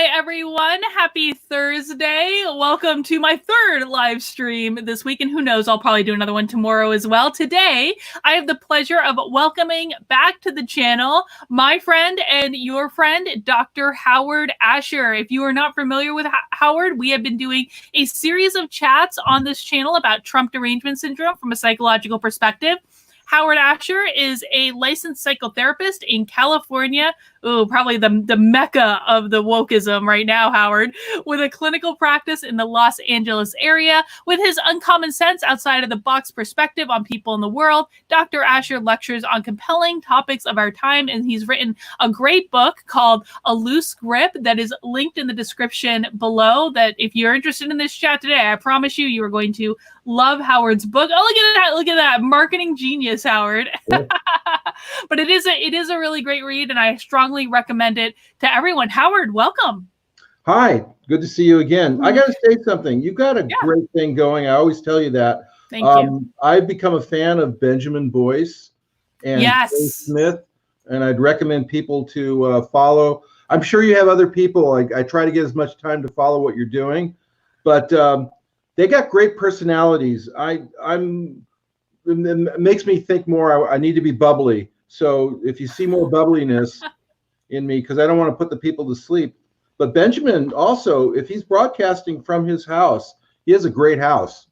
Hi, everyone. Happy Thursday. Welcome to my third live stream this week. And who knows, I'll probably do another one tomorrow as well. Today, I have the pleasure of welcoming back to the channel my friend and your friend, Dr. Howard Asher. If you are not familiar with Howard, we have been doing a series of chats on this channel about Trump Derangement Syndrome from a psychological perspective. Howard Asher is a licensed psychotherapist in California. Ooh, probably the mecca of the wokeism right now, Howard, with a clinical practice in the Los Angeles area. With his uncommon sense outside of the box perspective on people in the world, Dr. Asher lectures on compelling topics of our time, and he's written a great book called A Loose Grip that is linked in the description below, that if you're interested in this chat today, I promise you, you are going to love Howard's book. Oh, look at that. Look at that. Marketing genius, Howard. Yeah. But it is a really great read, and I strongly recommend it to everyone. Howard, welcome. Hi, good to see you again. I got to say something. You've got a great thing going. I always tell you that. Thank you. I've become a fan of Benjamin Boyce and Carrie Smith, and I'd recommend people to follow. I'm sure you have other people. I try to get as much time to follow what you're doing, but they got great personalities. It makes me think more. I need to be bubbly. So if you see more bubbliness in me, because I don't want to put the people to sleep. But Benjamin also, if he's broadcasting from his house, he has a great house.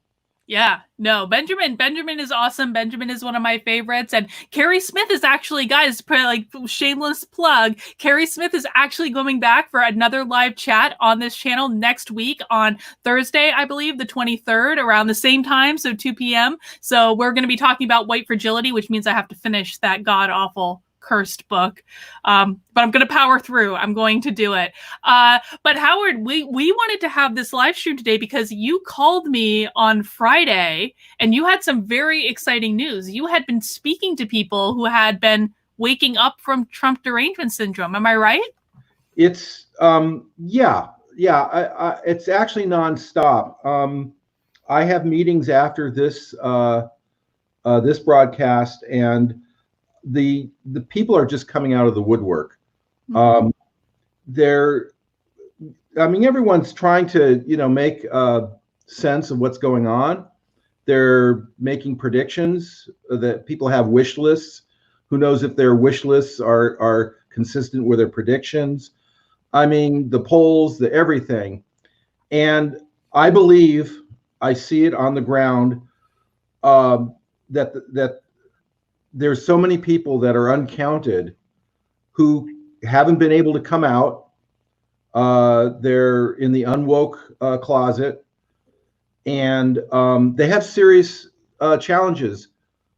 Yeah, no, Benjamin is awesome. Benjamin is one of my favorites. And Carrie Smith is actually, guys, like shameless plug, Carrie Smith is actually going back for another live chat on this channel next week on Thursday, I believe, the 23rd, around the same time, so 2 p.m. So we're going to be talking about white fragility, which means I have to finish that god-awful cursed book, but I'm going to power through. I'm going to do it. But Howard, we wanted to have this live stream today because you called me on Friday and you had some very exciting news. You had been speaking to people who had been waking up from Trump Derangement Syndrome. Am I right? It's it's actually nonstop. I have meetings after this this broadcast, and the people are just coming out of the woodwork. Everyone's trying to make sense of what's going on. They're making predictions that people have wish lists. Who knows if their wish lists are consistent with their predictions? I mean, the polls, the everything. And I believe, I see it on the ground, that there's so many people that are uncounted who haven't been able to come out. They're in the unwoke closet, and they have serious challenges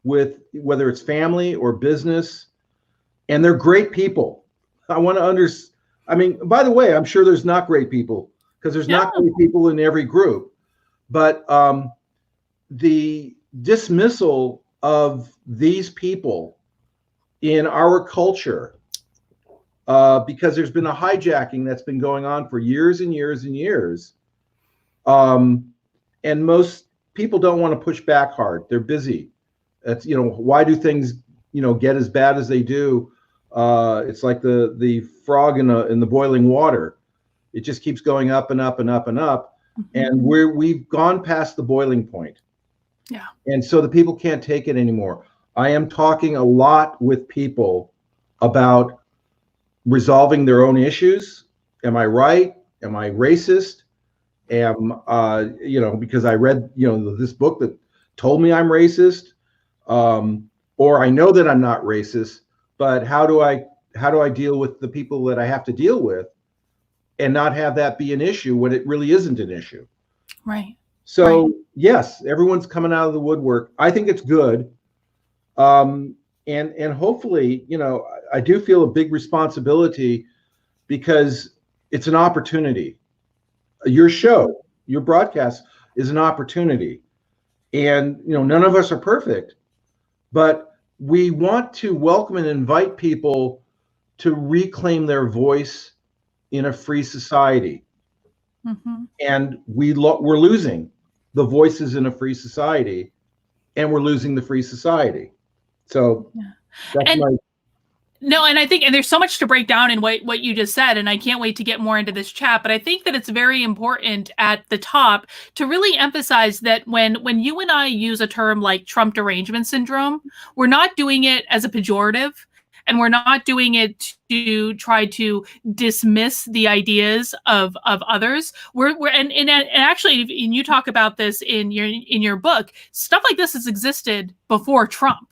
with whether it's family or business, and they're great people. I want to by the way, I'm sure there's not great people, because there's not great people in every group, but the dismissal of these people in our culture, because there's been a hijacking that's been going on for years and years and years, and most people don't want to push back hard. They're busy. That's why do things get as bad as they do? It's like the frog in the boiling water. It just keeps going up and up and up and up, and we've gone past the boiling point. Yeah. And so the people can't take it anymore. I am talking a lot with people about resolving their own issues. Am I right? Am I racist? Because I read, this book that told me I'm racist, or I know that I'm not racist, but how do I deal with the people that I have to deal with and not have that be an issue when it really isn't an issue? Right. So yes, everyone's coming out of the woodwork. I think it's good. And hopefully, I do feel a big responsibility, because it's an opportunity. Your show, your broadcast is an opportunity. And, none of us are perfect, but we want to welcome and invite people to reclaim their voice in a free society. And we're losing the voices in a free society, and we're losing the free society. So that's No, and I think, and there's so much to break down in what you just said, and I can't wait to get more into this chat. But I think that it's very important at the top to really emphasize that when you and I use a term like Trump Derangement Syndrome, we're not doing it as a pejorative, and we're not doing it to try to dismiss the ideas of others. And actually, and you talk about this in your book. Stuff like this has existed before Trump.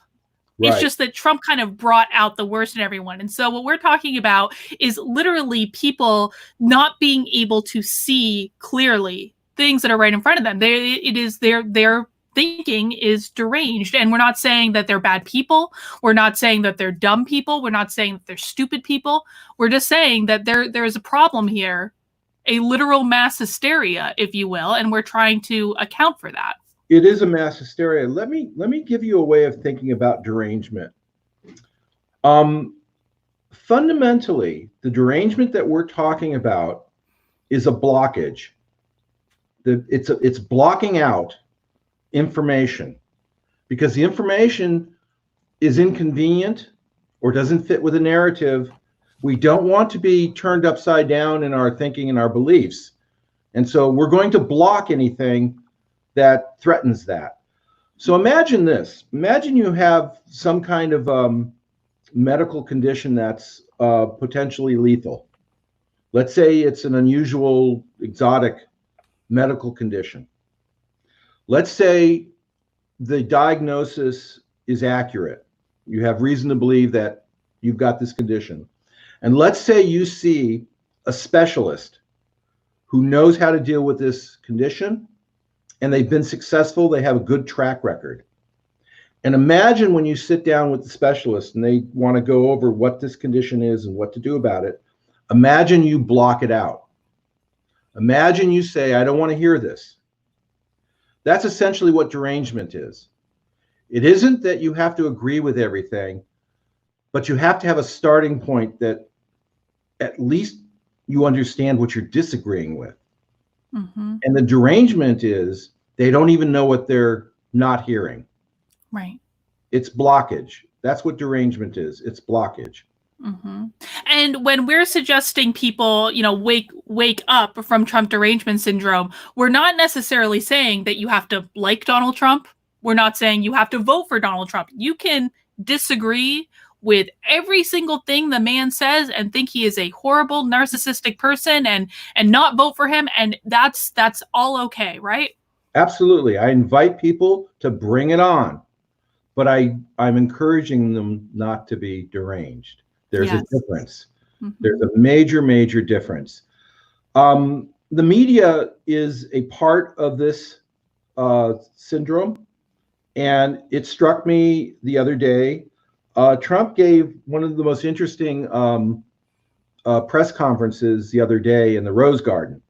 It's Right. just that Trump kind of brought out the worst in everyone. And so what we're talking about is literally people not being able to see clearly things that are right in front of them. Their thinking is deranged. And we're not saying that they're bad people. We're not saying that they're dumb people. We're not saying that they're stupid people. We're just saying that there is a problem here, a literal mass hysteria, if you will, and we're trying to account for that. It is a mass hysteria. Let me give you a way of thinking about derangement. Fundamentally, the derangement that we're talking about is a blockage. It's blocking out information because the information is inconvenient or doesn't fit with a narrative. We don't want to be turned upside down in our thinking and our beliefs. And so we're going to block anything that threatens that. So imagine this. Imagine you have some kind of medical condition that's potentially lethal. Let's say it's an unusual, exotic medical condition. Let's say the diagnosis is accurate. You have reason to believe that you've got this condition. And let's say you see a specialist who knows how to deal with this condition, and they've been successful. They have a good track record. And imagine when you sit down with the specialist and they want to go over what this condition is and what to do about it. Imagine you block it out. Imagine you say, I don't want to hear this. That's essentially what derangement is. It isn't that you have to agree with everything, but you have to have a starting point that at least you understand what you're disagreeing with. Mm-hmm. And the derangement is they don't even know what they're not hearing. Right. It's blockage. That's what derangement is. It's blockage. Mm-hmm. And when we're suggesting people, wake up from Trump Derangement Syndrome, we're not necessarily saying that you have to like Donald Trump. We're not saying you have to vote for Donald Trump. You can disagree with every single thing the man says and think he is a horrible narcissistic person and not vote for him, and that's all okay, right? Absolutely. I invite people to bring it on, but I'm encouraging them not to be deranged. There's a difference. Mm-hmm. There's a major difference. The media is a part of this syndrome, and it struck me the other day. Trump gave one of the most interesting press conferences the other day in the Rose Garden.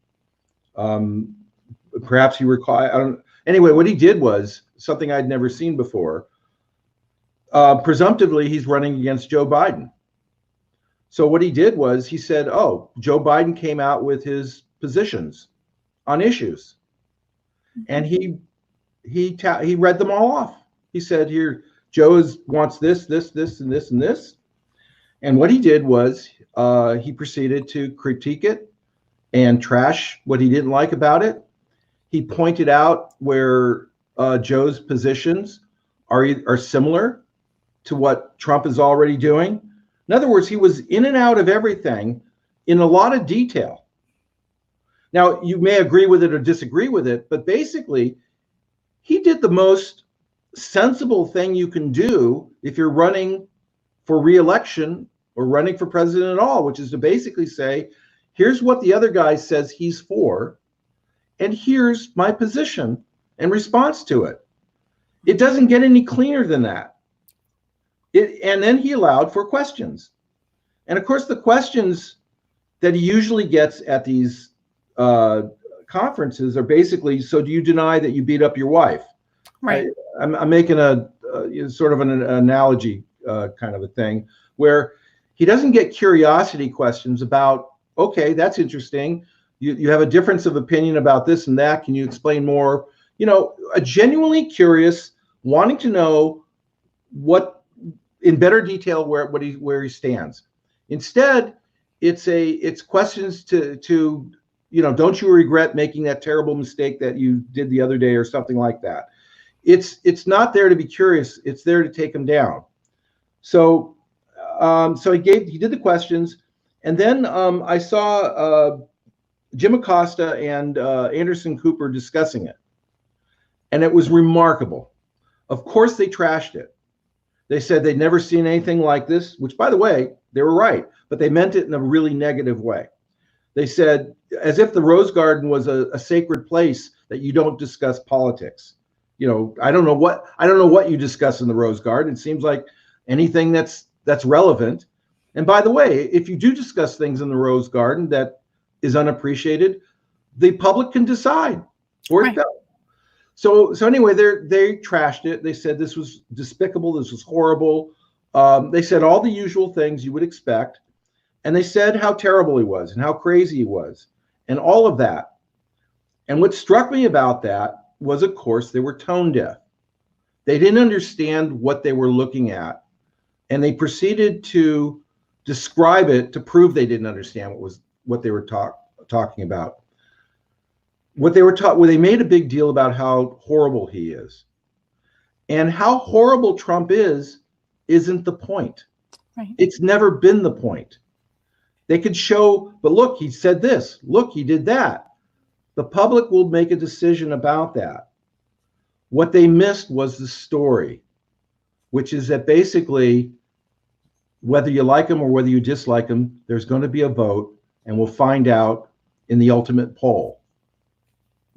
Perhaps you recall. Anyway, what he did was something I'd never seen before. Presumptively, he's running against Joe Biden. So what he did was he said, "Oh, Joe Biden came out with his positions on issues," and he read them all off. He said, "Here, Joe wants this, and this, and this." And what he did was he proceeded to critique it and trash what he didn't like about it. He pointed out where Joe's positions are similar to what Trump is already doing. In other words, he was in and out of everything in a lot of detail. Now, you may agree with it or disagree with it, but basically, he did the most sensible thing you can do if you're running for re-election or running for president at all, which is to basically say, here's what the other guy says he's for, and here's my position in response to it. It doesn't get any cleaner than that. And then he allowed for questions. And of course, the questions that he usually gets at these conferences are basically, so do you deny that you beat up your wife? Right. I'm making a sort of an analogy kind of a thing where he doesn't get curiosity questions about, okay, that's interesting. You have a difference of opinion about this and that. Can you explain more? A genuinely curious, wanting to know what in better detail where he stands. Instead, it's questions to don't you regret making that terrible mistake that you did the other day or something like that. It's not there to be curious. It's there to take them down. So he did the questions, and then I saw Jim Acosta and Anderson Cooper discussing it, and it was remarkable. Of course, they trashed it. They said they'd never seen anything like this, which, by the way, they were right, but they meant it in a really negative way. They said, as if the Rose Garden was a sacred place that you don't discuss politics. I don't know what you discuss in the Rose Garden. It seems like anything that's relevant. And by the way, if you do discuss things in the Rose Garden that is unappreciated, the public can decide where it goes. So anyway, they trashed it. They said this was despicable. This was horrible. They said all the usual things you would expect. And they said how terrible he was and how crazy he was and all of that. And what struck me about that was, of course, they were tone deaf. They didn't understand what they were looking at. And they proceeded to describe it to prove they didn't understand what they were talking about. They made a big deal about how horrible he is. And how horrible Trump isn't the point. Right. It's never been the point. They could show, but look, he said this. Look, he did that. The public will make a decision about that. What they missed was the story, which is that basically, whether you like him or whether you dislike him, there's going to be a vote, and we'll find out in the ultimate poll.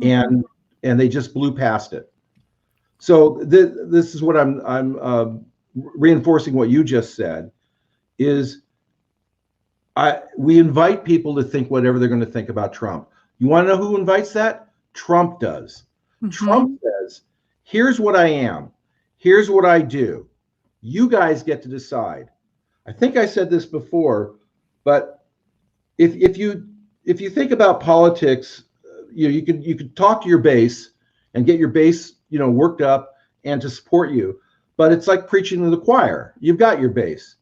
And they just blew past it. So this is what I'm reinforcing what you just said. We invite people to think whatever they're going to think about Trump. You want to know who invites that? Trump does. Mm-hmm. Trump says, here's what I am. Here's what I do. You guys get to decide. I think I said this before, but if you think about politics, you could talk to your base and get your base, worked up and to support you. But it's like preaching to the choir. You've got your base.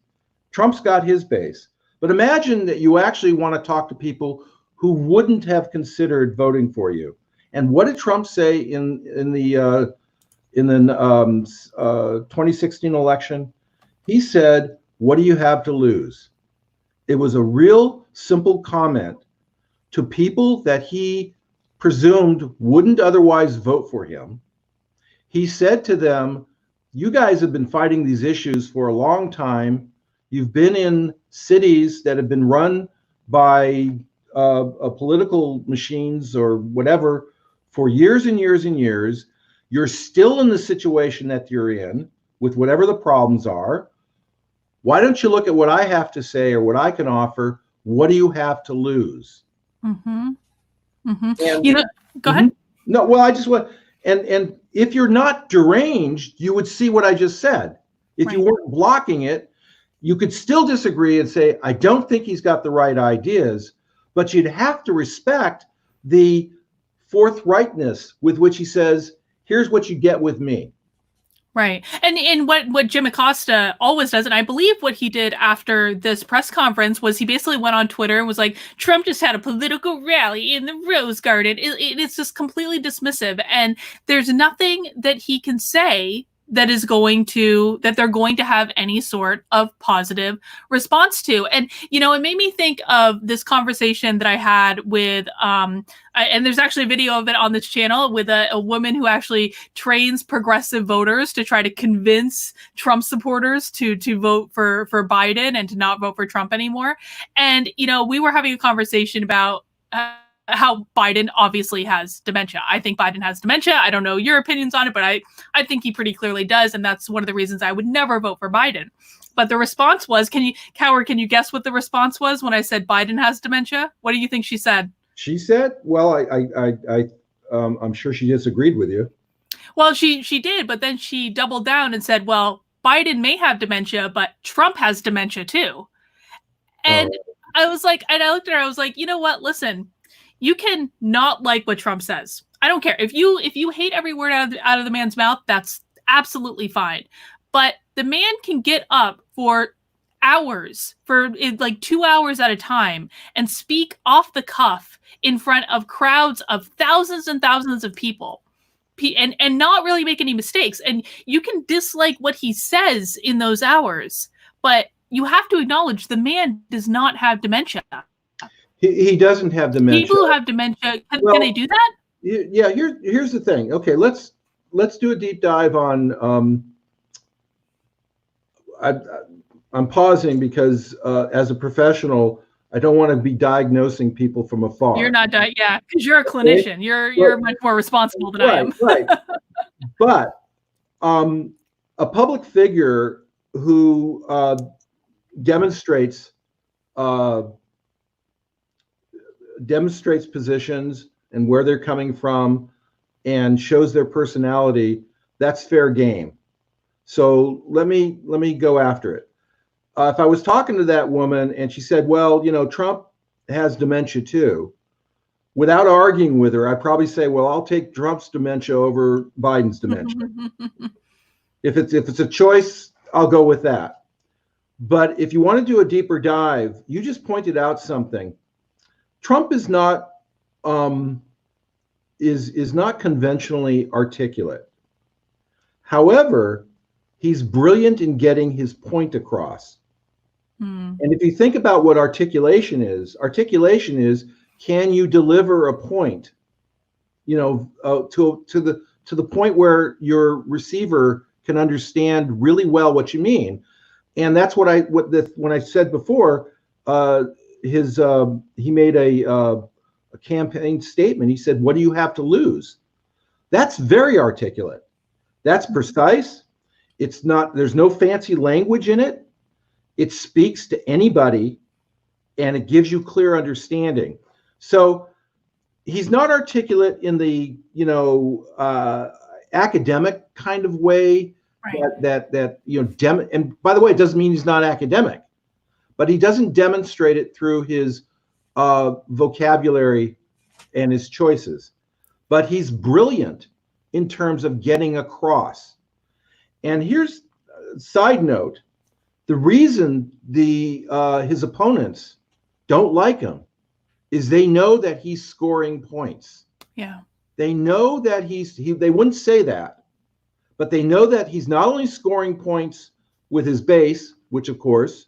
Trump's got his base. But imagine that you actually want to talk to people who wouldn't have considered voting for you. And what did Trump say in the 2016 election? He said, "What do you have to lose?" It was a real simple comment to people that he presumed wouldn't otherwise vote for him. He said to them, "You guys have been fighting these issues for a long time. You've been in cities that have been run by political machines or whatever for years and years and years. You're still in the situation that you're in with whatever the problems are. Why don't you look at what I have to say or what I can offer? What do you have to lose?" Mm-hmm. Mm-hmm. And, go ahead. No, well, I just want, and if you're not deranged, you would see what I just said. If you weren't blocking it, you could still disagree and say, I don't think he's got the right ideas, but you'd have to respect the forthrightness with which he says, here's what you get with me. Right. And what Jim Acosta always does, and I believe what he did after this press conference was he basically went on Twitter and was like, Trump just had a political rally in the Rose Garden. It's just completely dismissive. And there's nothing that he can say that they're going to have any sort of positive response to. And, it made me think of this conversation that I had with, and there's actually a video of it on this channel with a woman who actually trains progressive voters to try to convince Trump supporters to vote for Biden and to not vote for Trump anymore. And, we were having a conversation about how Biden obviously has dementia. I think Biden has dementia. I don't know your opinions on it, but I think he pretty clearly does. And that's one of the reasons I would never vote for Biden. But the response was, can you guess what the response was when I said Biden has dementia? What do you think she said? She said, well, I'm sure she disagreed with you. Well, she did, but then she doubled down and said, well, Biden may have dementia, but Trump has dementia too. And I was like, and I looked at her, I was like, you know what? Listen, you can not like what Trump says. I don't care. If you hate every word out of the man's mouth, that's absolutely fine. But The man can get up for hours, for like 2 hours at a time, and speak off the cuff in front of crowds of thousands and thousands of people, and not really make any mistakes. And you can dislike what he says in those hours, but you have to acknowledge the man does not have dementia. He doesn't have dementia. People who have dementia, can they do that? Yeah, here's the thing. Okay, let's do a deep dive on. I'm pausing because as a professional, I don't want to be diagnosing people from afar. You're not, yeah, because you're a clinician. You're much more responsible than I am. Right. But a public figure who demonstrates positions and where they're coming from and shows their personality, that's fair game. So let me go after it. If I was talking to that woman and she said, well, you know, Trump has dementia too, without arguing with her, I'd probably say, well, I'll take Trump's dementia over Biden's dementia. If it's a choice, I'll go with that. But if you want to do a deeper dive, you just pointed out something. Trump is not is not conventionally articulate. However, he's brilliant in getting his point across. And if you think about what articulation is, can you deliver a point, you know, to the point where your receiver can understand really well what you mean. And that's when I said before, he made a campaign statement. He said, "What do you have to lose?" That's very articulate. That's precise. It's not, there's no fancy language in it. It speaks to anybody and it gives you clear understanding. So he's not articulate in the, you know, academic kind of way, right, that you know, and by the way, it doesn't mean he's not academic, but he doesn't demonstrate it through his vocabulary and his choices. But he's brilliant in terms of getting across. And here's a side note. The reason his opponents don't like him is they know that he's scoring points. Yeah. They know that they wouldn't say that, but they know that he's not only scoring points with his base, which of course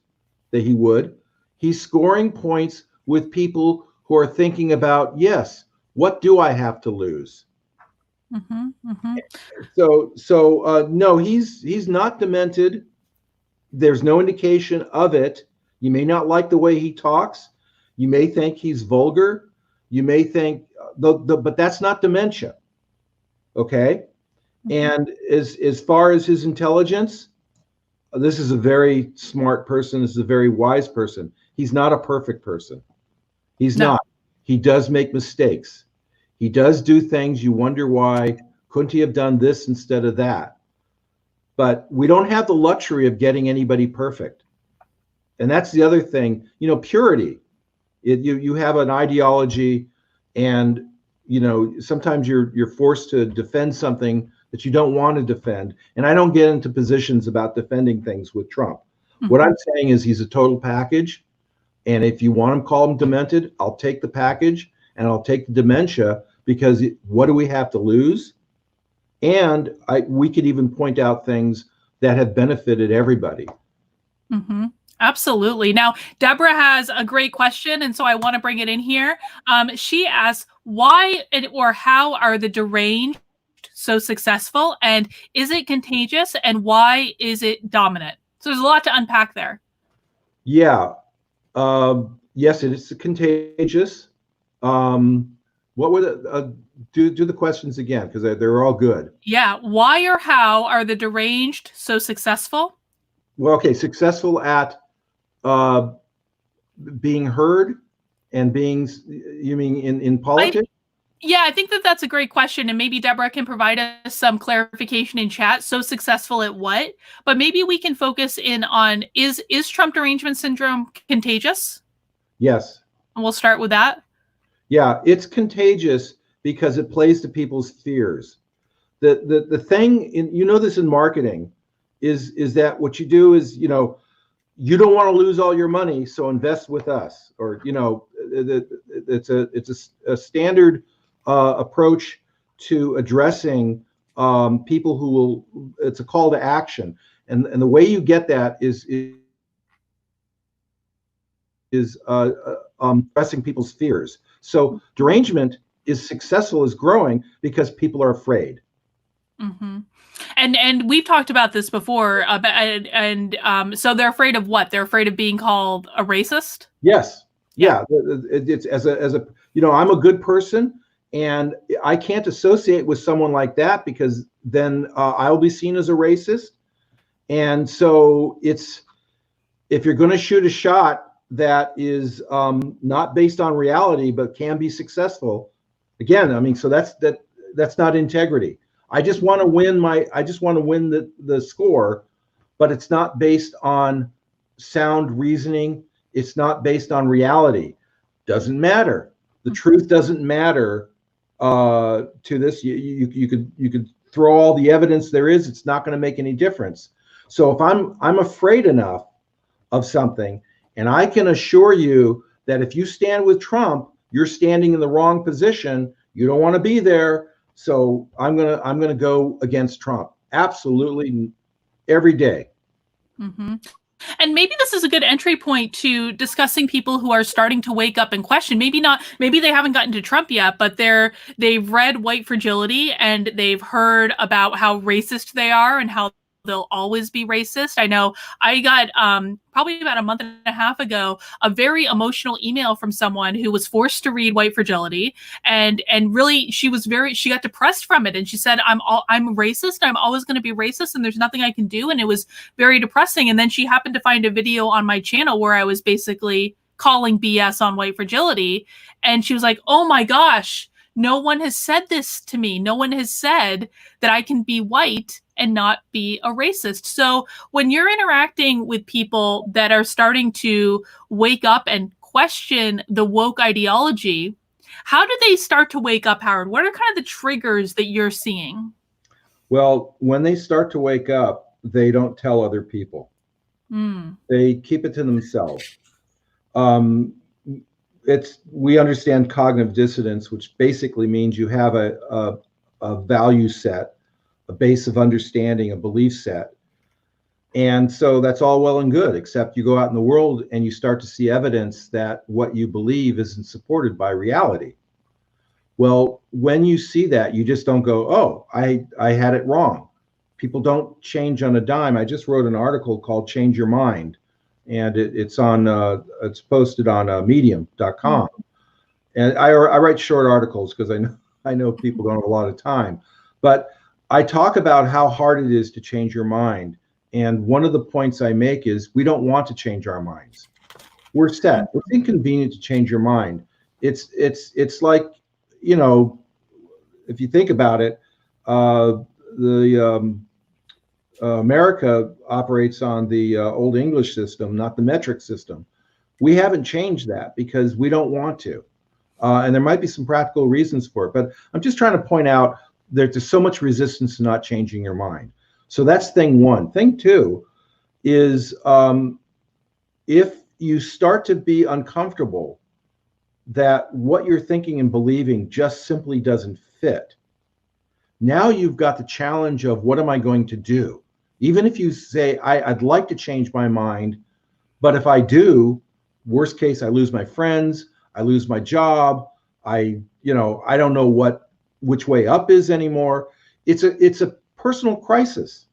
that he would, he's scoring points with people who are thinking about, yes, what do I have to lose? So no, he's not demented. There's no indication of it. You may not like the way he talks. You may think he's vulgar. You may think, but that's not dementia. Okay. And as far as his intelligence, this is a very smart person. This is a very wise person. He's not a perfect person. He's not. He does make mistakes. He does do things you wonder why couldn't he have done this instead of that? But we don't have the luxury of getting anybody perfect. And that's the other thing, you know, purity. You have an ideology and, you know, sometimes you're forced to defend something that you don't want to defend. And I don't get into positions about defending things with Trump. What I'm saying is he's a total package. And if you want him, call him demented, I'll take the package and I'll take the dementia, because what do we have to lose? And we could even point out things that have benefited everybody. Absolutely. Now, Deborah has a great question, and so I want to bring it in here. She asks, why or how are the deranged so successful? And is it contagious? And why is it dominant? So there's a lot to unpack there. Yeah. Yes, it is contagious. What were the do the questions again, because they're all good. Yeah. Why or how are the deranged so successful? Well, okay, successful at being heard and being, you mean in politics? I think that's a great question, and maybe Deborah can provide us some clarification in chat. So successful at what? But maybe we can focus in on, is Trump Derangement Syndrome contagious? Yes. And we'll start with that. Yeah, it's contagious because it plays to people's fears. The thing, you know this in marketing, is that what you do is, you don't want to lose all your money, so invest with us. Or, it's a standard approach to addressing people who will. It's a call to action, and the way you get that is addressing people's fears. So derangement is successful, is growing because people are afraid. Mm-hmm. And we've talked about this before, so they're afraid of what? They're afraid of being called a racist? Yes. Yeah. It's as a I'm a good person, and I can't associate with someone like that because then I'll be seen as a racist. And so if you're going to shoot a shot that is not based on reality but can be successful, again, so that's not integrity. I just want to win the score, but it's not based on sound reasoning. It's not based on reality. Doesn't matter. The truth doesn't matter to this. You could throw all the evidence there is. It's not going to make any difference. So if I'm afraid enough of something, and I can assure you that if you stand with Trump, you're standing in the wrong position. You don't want to be there. So I'm gonna go against Trump. Absolutely, every day. Mm-hmm. And maybe this is a good entry point to discussing people who are starting to wake up and question. Maybe they haven't gotten to Trump yet, but they've read White Fragility and they've heard about how racist they are and how they'll always be racist. I know I got probably about a month and a half ago a very emotional email from someone who was forced to read White Fragility, and really she got depressed from it, and she said, I'm racist, I'm always going to be racist, and there's nothing I can do, and it was very depressing. And then she happened to find a video on my channel where I was basically calling BS on White Fragility, and she was like, oh my gosh, no one has said this to me. No one has said that I can be white and not be a racist. So when you're interacting with people that are starting to wake up and question the woke ideology, how do they start to wake up, Howard? What are kind of the triggers that you're seeing? Well, when they start to wake up, they don't tell other people. They keep it to themselves. We understand cognitive dissonance, which basically means you have a value set, a base of understanding, a belief set. And so that's all well and good, except you go out in the world and you start to see evidence that what you believe isn't supported by reality. Well, when you see that, you just don't go, oh, I had it wrong. People don't change on a dime. I just wrote an article called Change Your Mind, and it's posted on medium.com. And I write short articles because I know people don't have a lot of time, but I talk about how hard it is to change your mind. And one of the points I make is we don't want to change our minds. We're set. It's inconvenient to change your mind. It's like, if you think about it, America operates on the Old English system, not the metric system. We haven't changed that because we don't want to. And there might be some practical reasons for it, but I'm just trying to point out that there's so much resistance to not changing your mind. So that's thing one. Thing two is if you start to be uncomfortable that what you're thinking and believing just simply doesn't fit, now you've got the challenge of what am I going to do? Even if you say, I'd like to change my mind, but if I do, worst case, I lose my friends, I lose my job, I don't know which way up is anymore. It's a personal crisis.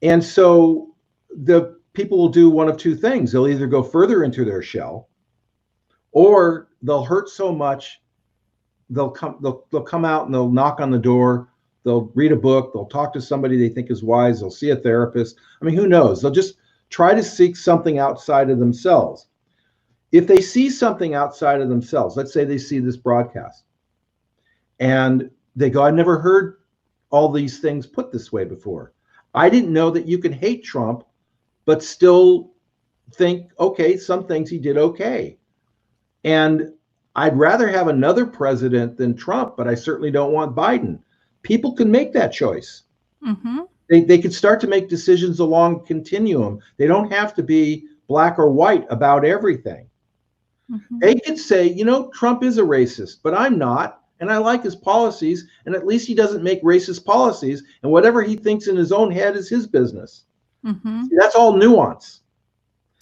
And so the people will do one of two things. They'll either go further into their shell, or they'll hurt so much, they'll come out and they'll knock on the door, they'll read a book, they'll talk to somebody they think is wise, they'll see a therapist. I mean, who knows? They'll just try to seek something outside of themselves. If they see something outside of themselves, let's say they see this broadcast and they go, I've never heard all these things put this way before. I didn't know that you can hate Trump, but still think, okay, some things he did okay. And I'd rather have another president than Trump, but I certainly don't want Biden. People can make that choice. They could start to make decisions along continuum. They don't have to be black or white about everything. They could say, Trump is a racist, but I'm not, and I like his policies, and at least he doesn't make racist policies, and whatever he thinks in his own head is his business. See, that's all nuance.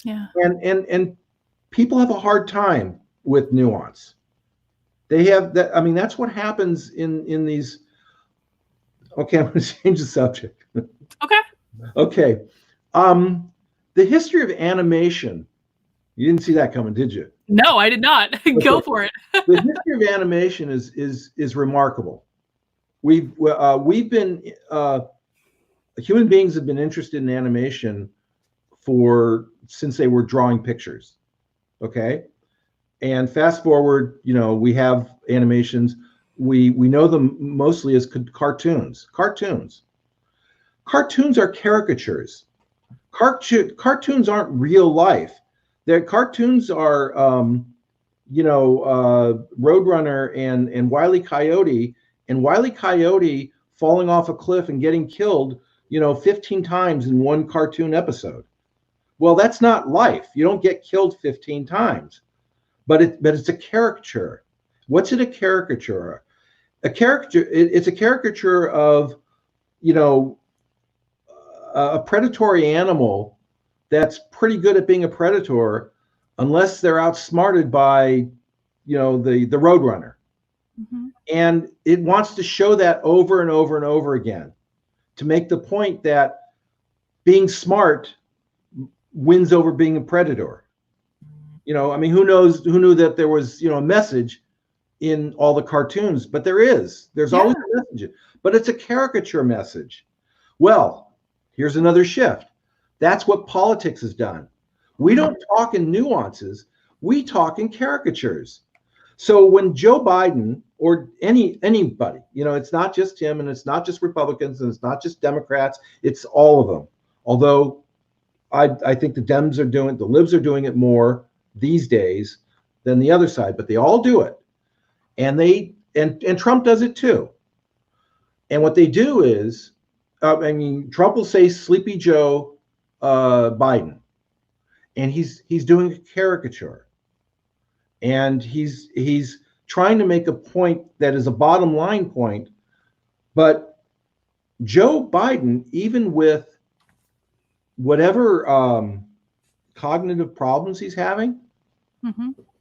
Yeah. And people have a hard time with nuance. They have that. I mean, that's what happens in these. Okay, I'm going to change the subject. Okay. Okay. The history of animation. You didn't see that coming, did you? No, I did not. Okay. Go for it. The history of animation is remarkable. We've been human beings have been interested in animation since they were drawing pictures. Okay. And fast forward, we have animations. We know them mostly as cartoons. Cartoons are caricatures. Cartoons aren't real life. Their cartoons are, Roadrunner and Wile E. Coyote, and Wile E. Coyote falling off a cliff and getting killed, 15 times in one cartoon episode. Well, that's not life. You don't get killed 15 times, but it's a caricature. What's it a caricature? It's a caricature of, a predatory animal that's pretty good at being a predator, unless they're outsmarted by, the Roadrunner. And it wants to show that over and over and over again to make the point that being smart wins over being a predator. Who knew that there was, a message in all the cartoons, but there's always a message, but it's a caricature message. Well, here's another shift. That's what politics has done. We don't talk in nuances. We talk in caricatures. So when Joe Biden or anybody, it's not just him, and it's not just Republicans, and it's not just Democrats, it's all of them. Although I think the libs are doing it more these days than the other side, but they all do it. And and Trump does it too. And what they do is, Trump will say Sleepy Joe Biden, and he's doing a caricature, and he's trying to make a point that is a bottom line point. But Joe Biden, even with whatever cognitive problems he's having,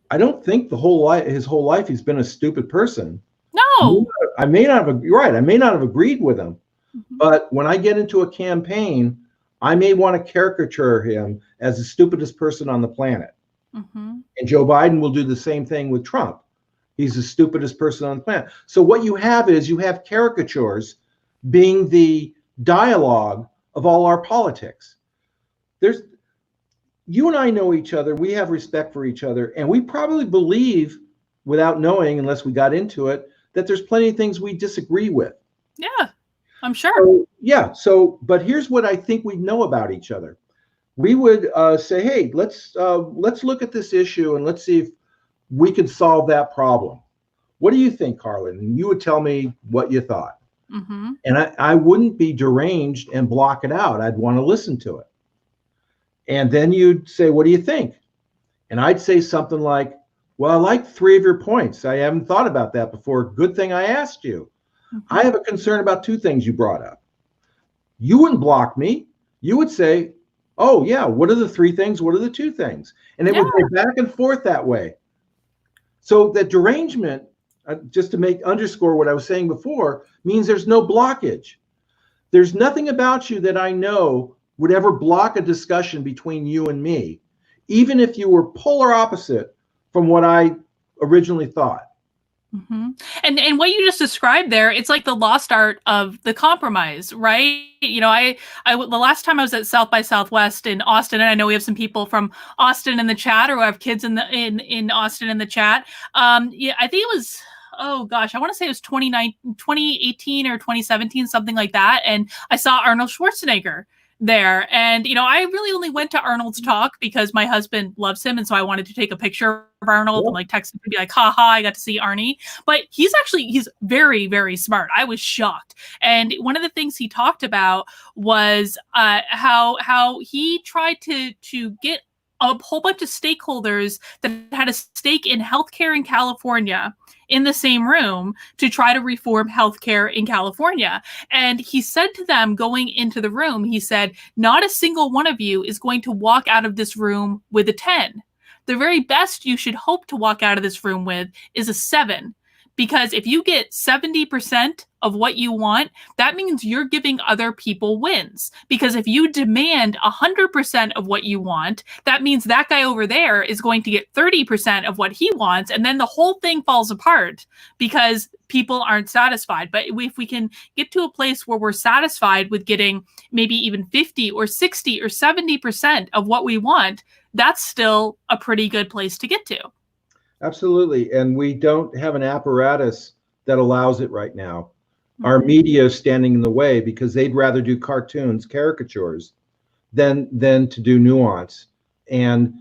I don't think his whole life he's been a stupid person. No, I may not have agreed with him, but when I get into a campaign, I may want to caricature him as the stupidest person on the planet. And Joe Biden will do the same thing with Trump. He's the stupidest person on the planet. So what you have caricatures being the dialogue of all our politics. You and I know each other. We have respect for each other, and we probably believe, without knowing, unless we got into it, that there's plenty of things we disagree with. Yeah, I'm sure. But here's what I think we know about each other. We would say, hey, let's look at this issue and let's see if we can solve that problem. What do you think, Carlin? And you would tell me what you thought. And I wouldn't be deranged and block it out. I'd want to listen to it. And then you'd say, what do you think? And I'd say something like, well, I like 3 of your points. I haven't thought about that before. Good thing I asked you. I have a concern about 2 things you brought up. You wouldn't block me. You would say, oh, yeah, what are the 3 things? What are the 2 things? And it would go back and forth that way. So that derangement, just to underscore what I was saying before, means there's no blockage. There's nothing about you that I know would ever block a discussion between you and me, even if you were polar opposite from what I originally thought. And what you just described there, it's like the lost art of the compromise, right? I the last time I was at South by Southwest in Austin, and I know we have some people from Austin in the chat, or who have kids in Austin in the chat. I think it was, oh gosh, I want to say it was 2018 or 2017, something like that. And I saw Arnold Schwarzenegger there. And, I really only went to Arnold's talk because my husband loves him. And so I wanted to take a picture of Arnold and like text him and be like, haha, I got to see Arnie. But he's very, very smart. I was shocked. And one of the things he talked about was how he tried to get a whole bunch of stakeholders that had a stake in healthcare in California in the same room to try to reform healthcare in California. And he said to them going into the room, he said, not a single one of you is going to walk out of this room with a 10. The very best you should hope to walk out of this room with is a 7. Because if you get 70% of what you want, that means you're giving other people wins. Because if you demand 100% of what you want, that means that guy over there is going to get 30% of what he wants. And then the whole thing falls apart because people aren't satisfied. But if we can get to a place where we're satisfied with getting maybe even 50 or 60 or 70% of what we want, that's still a pretty good place to get to. Absolutely. And we don't have an apparatus that allows it right now. Our media is standing in the way because they'd rather do cartoons, caricatures, than to do nuance and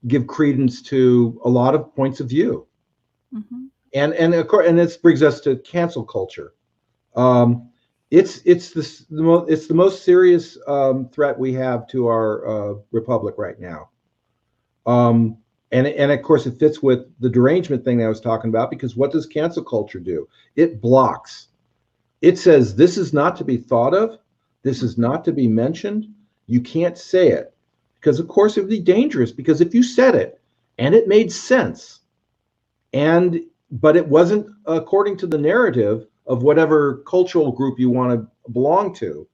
give credence to a lot of points of view. Mm-hmm. And of course, and this brings us to cancel culture. It's the most serious threat we have to our republic right now. And of course, it fits with the derangement thing that I was talking about, because what does cancel culture do? It blocks. It says, this is not to be thought of. This is not to be mentioned. You can't say it. Because, of course, it would be dangerous. Because if you said it and it made sense, but it wasn't according to the narrative of whatever cultural group you want to belong to,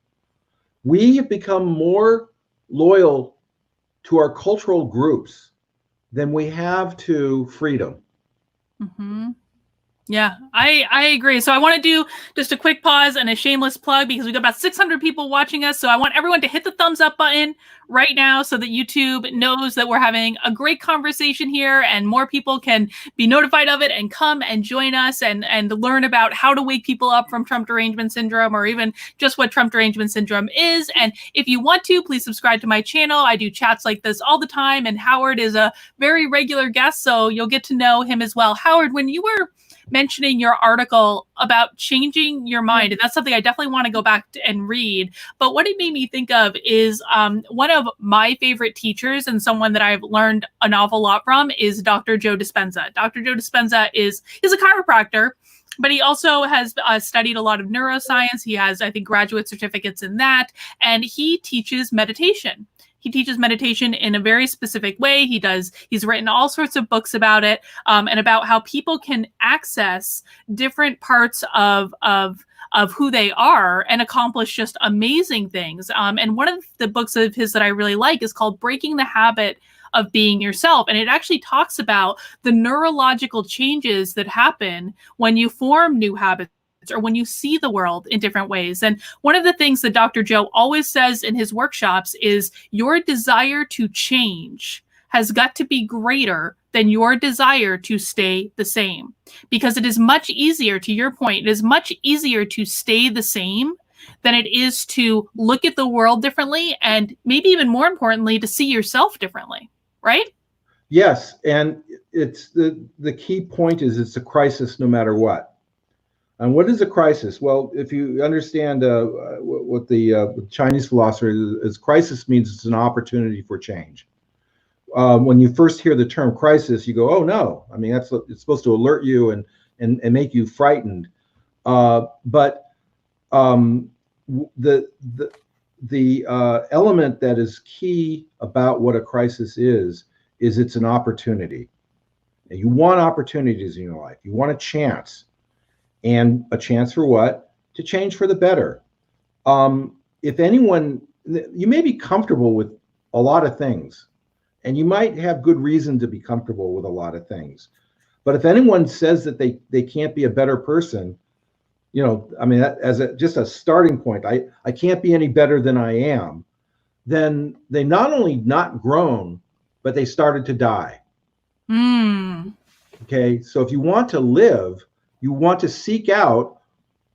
we have become more loyal to our cultural groups than we have to freedom. Mm-hmm. Yeah, I agree. So I want to do just a quick pause and a shameless plug because we've got about 600 people watching us. So I want everyone to hit the thumbs up button right now so that YouTube knows that we're having a great conversation here and more people can be notified of it and come and join us and learn about how to wake people up from Trump Derangement Syndrome, or even just what Trump Derangement Syndrome is. And if you want to, please subscribe to my channel. I do chats like this all the time, and Howard is a very regular guest, so you'll get to know him as well. Howard, when you were mentioning your article about changing your mind, and that's something I definitely want to go back and read. But what it made me think of is one of my favorite teachers and someone that I've learned an awful lot from is Dr. Joe Dispenza. Dr. Joe Dispenza is a chiropractor, but he also has studied a lot of neuroscience. He has, I think, graduate certificates in that, and he teaches meditation. He teaches meditation in a very specific way. He's written all sorts of books about it, and about how people can access different parts of who they are and accomplish just amazing things. And one of the books of his that I really like is called Breaking the Habit of Being Yourself. And it actually talks about the neurological changes that happen when you form new habits or when you see the world in different ways. And one of the things that Dr. Joe always says in his workshops is your desire to change has got to be greater than your desire to stay the same. Because it is much easier, to your point, it is much easier to stay the same than it is to look at the world differently, and maybe even more importantly, to see yourself differently, right? Yes, and it's the key point is it's a crisis no matter what. And what is a crisis? Well, if you understand what the Chinese philosopher is, crisis means it's an opportunity for change. When you first hear the term crisis, you go, "Oh no!" I mean, it's supposed to alert you and make you frightened. But the element that is key about what a crisis is it's an opportunity. And you want opportunities in your life. You want a chance. And a chance for what? To change for the better. If anyone, you may be comfortable with a lot of things, and you might have good reason to be comfortable with a lot of things. But if anyone says that they can't be a better person, I mean, as just a starting point, I can't be any better than I am, then they not only not grown, but they started to die. Okay, so if you want to live, you want to seek out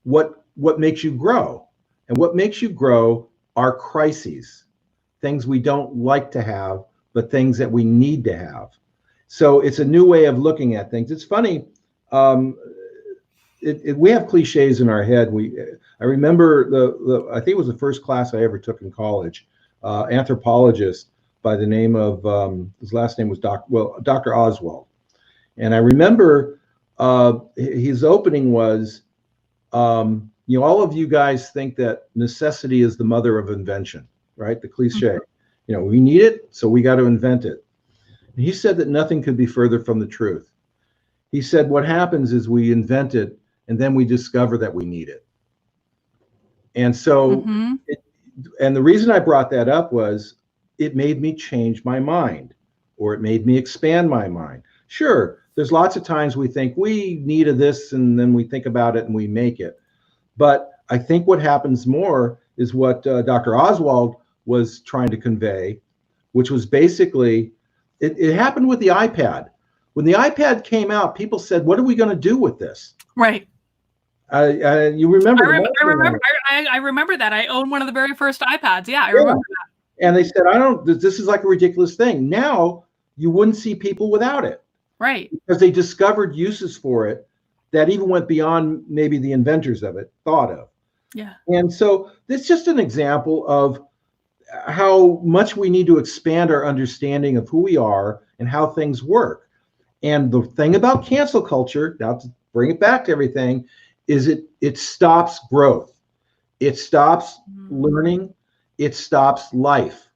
what makes you grow. And what makes you grow are crises. things we don't like to have, but things that we need to have. So it's a new way of looking at things. It's funny. We have cliches in our head. I remember I think it was the first class I ever took in college. Anthropologist by the name of his last name was Dr. Oswald, and I remember his opening was, all of you guys think that necessity is the mother of invention, right? The cliche. We need it, so we got to invent it. And he said that nothing could be further from the truth. He said what happens is we invent it, and then we discover that we need it. And so, and the reason I brought that up was it made me change my mind, or it made me expand my mind. Sure, there's lots of times we think we need this, and then we think about it and we make it. But I think what happens more is what Dr. Oswald was trying to convey, which was basically, it happened with the iPad. When the iPad came out, people said, what are we going to do with this? Right. You remember? I remember that. I owned one of the very first iPads. Yeah, I remember that. And they said, this is like a ridiculous thing. Now you wouldn't see people without it. Right. Because they discovered uses for it that even went beyond maybe the inventors of it thought of. Yeah. And so this is just an example of how much we need to expand our understanding of who we are and how things work. And the thing about cancel culture, now to bring it back to everything, is it stops growth. It stops learning. It stops life.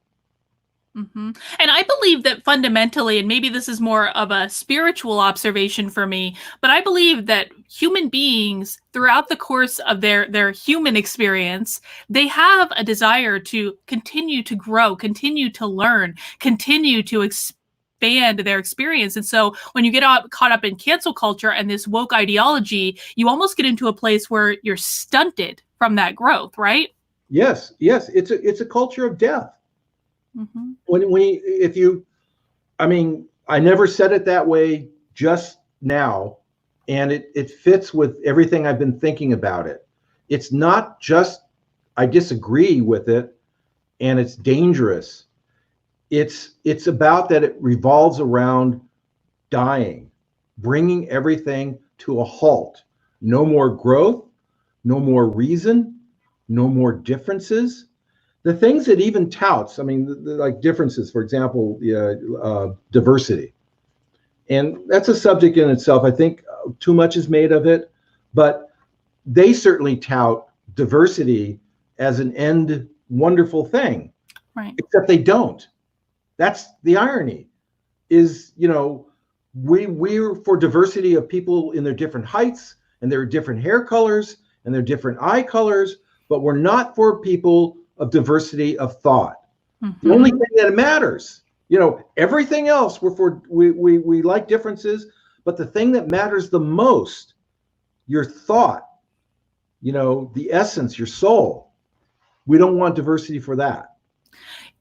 And I believe that fundamentally, and maybe this is more of a spiritual observation for me, but I believe that human beings throughout the course of their human experience, they have a desire to continue to grow, continue to learn, continue to expand their experience. And so when you get caught up in cancel culture and this woke ideology, you almost get into a place where you're stunted from that growth, right? Yes. It's a culture of death. I never said it that way just now, and it fits with everything I've been thinking about it. It's not just I disagree with it and it's dangerous. It's about that it revolves around dying, bringing everything to a halt. No more growth, no more reason, no more differences. The things that even touts, like differences, for example, diversity. And that's a subject in itself. I think too much is made of it, but they certainly tout diversity as an end wonderful thing. Right. Except they don't. That's the irony is, we're for diversity of people in their different heights and their different hair colors and their different eye colors, but we're not for people of diversity of thought. The only thing that matters, everything else we like differences, but the thing that matters the most, your thought, the essence, your soul, we don't want diversity for that.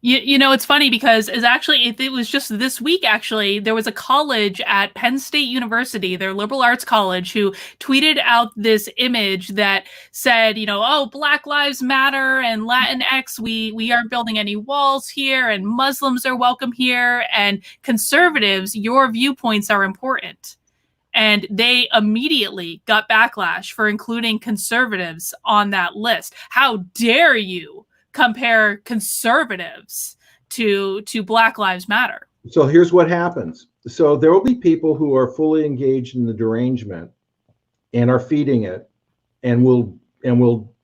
It's funny because it was just this week, actually, there was a college at Penn State University, their liberal arts college, who tweeted out this image that said, oh, Black Lives Matter and Latinx, we aren't building any walls here, and Muslims are welcome here, and conservatives, your viewpoints are important. And they immediately got backlash for including conservatives on that list. How dare you compare conservatives to Black Lives Matter? So here's what happens. So there will be people who are fully engaged in the derangement and are feeding it and will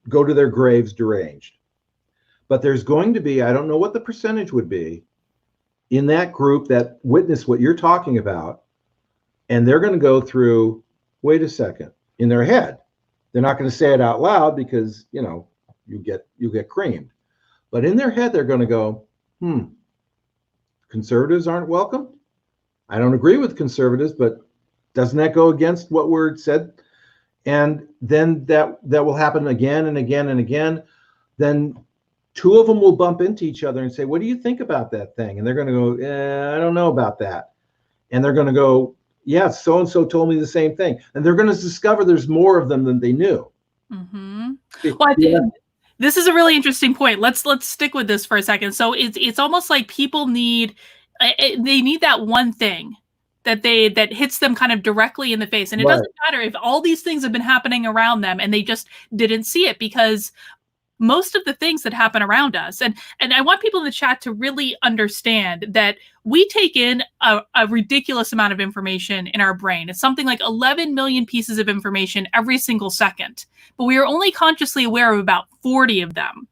go to their graves deranged. But there's going to be, I don't know what the percentage would be in that group that witness what you're talking about, and they're going to go through, wait a second, in their head. They're not going to say it out loud because, you get creamed. But in their head, they're going to go, conservatives aren't welcome? I don't agree with conservatives, but doesn't that go against what we're said? And then that will happen again and again and again. Then two of them will bump into each other and say, what do you think about that thing? And they're going to go, I don't know about that. And they're going to go, yeah, so-and-so told me the same thing. And they're going to discover there's more of them than they knew. Well, I think This is a really interesting point. Let's stick with this for a second. So it's almost like people need they need that one thing that hits them kind of directly in the face. And it Right. doesn't matter if all these things have been happening around them and they just didn't see it, because most of the things that happen around us, and I want people in the chat to really understand that we take in a ridiculous amount of information in our brain. It's something like 11 million pieces of information every single second, but we are only consciously aware of about 40 of them.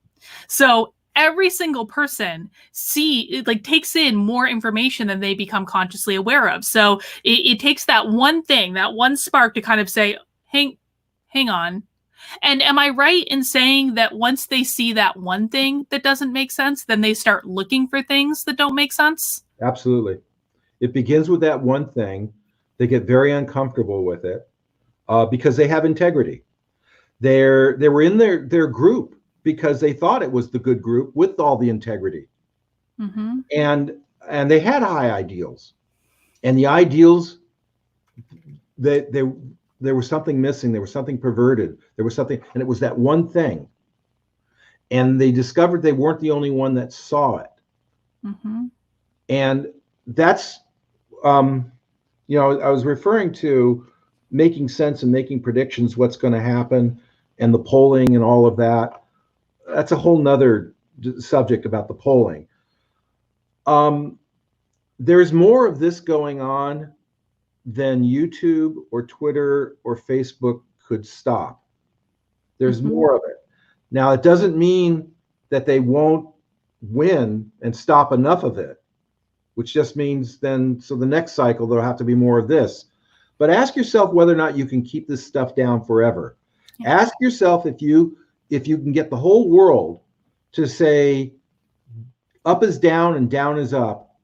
So every single person takes in more information than they become consciously aware of. So it takes that one thing, that one spark to kind of say, hang on. And am I right in saying that once they see that one thing that doesn't make sense, then they start looking for things that don't make sense? Absolutely. It begins with that one thing. They get very uncomfortable with it because they have integrity. They were in their group because they thought it was the good group with all the integrity. Mm-hmm. And they had high ideals. And the ideals, there was something missing. There was something perverted. There was something, and it was that one thing. And they discovered they weren't the only one that saw it. Mm-hmm. And that's, I was referring to making sense and making predictions, what's going to happen, and the polling and all of that. That's a whole nother subject about the polling. There's more of this going on than YouTube or Twitter or Facebook could stop. There's more of it. Now, it doesn't mean that they won't win and stop enough of it, which just means then, so the next cycle, there'll have to be more of this. But ask yourself whether or not you can keep this stuff down forever. Yeah. Ask yourself if you can get the whole world to say up is down and down is up.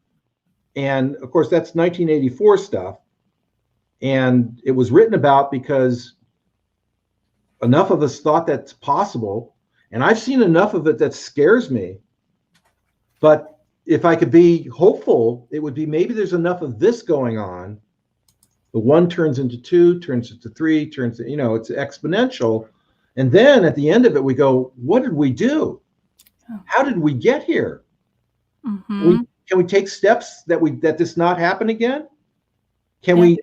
And of course, that's 1984 stuff. And it was written about because enough of us thought that's possible. And I've seen enough of it that scares me. But if I could be hopeful, it would be maybe there's enough of this going on. The one turns into two, turns into three, it's exponential. And then at the end of it, we go, what did we do? How did we get here? Mm-hmm. Can we take steps that this not happen again? Can we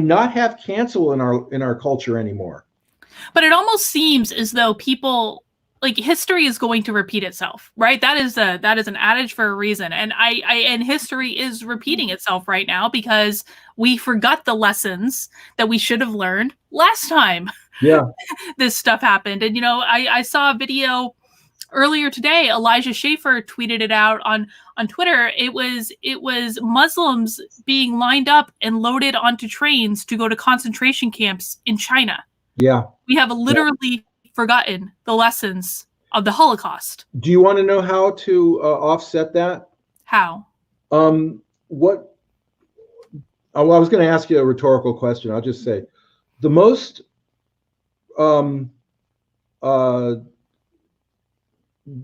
not have cancel in our culture anymore? But it almost seems as though people, like, history is going to repeat itself, right? That is an adage for a reason. And and history is repeating itself right now because we forgot the lessons that we should have learned last time. Yeah. This stuff happened. And I saw a video earlier today. Elijah Schaefer tweeted it out on Twitter. It was Muslims being lined up and loaded onto trains to go to concentration camps in China. Yeah. We have literally forgotten the lessons of the Holocaust. Do you want to know how to offset that? How? I was going to ask you a rhetorical question. I'll just say the most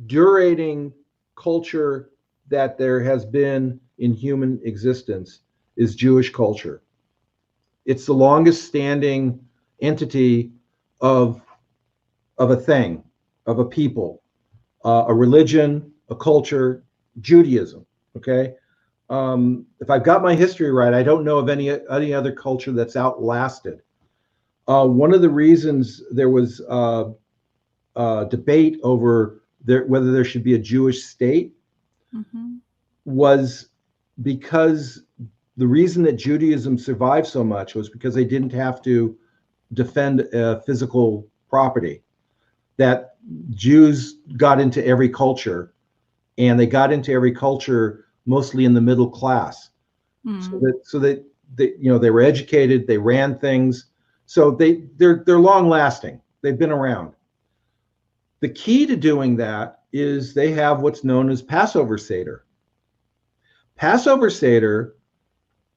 durating culture that there has been in human existence is Jewish culture. It's the longest standing entity of a thing, of a people, a religion, a culture, Judaism. Okay. If I've got my history right, I don't know of any other culture that's outlasted. One of the reasons there was debate over whether there should be a Jewish state was because the reason that Judaism survived so much was because they didn't have to defend physical property. That Jews got into every culture, and they got into every culture mostly in the middle class. So that they were educated, they ran things, so they're long lasting. They've been around. The key to doing that is they have what's known as Passover Seder. Passover Seder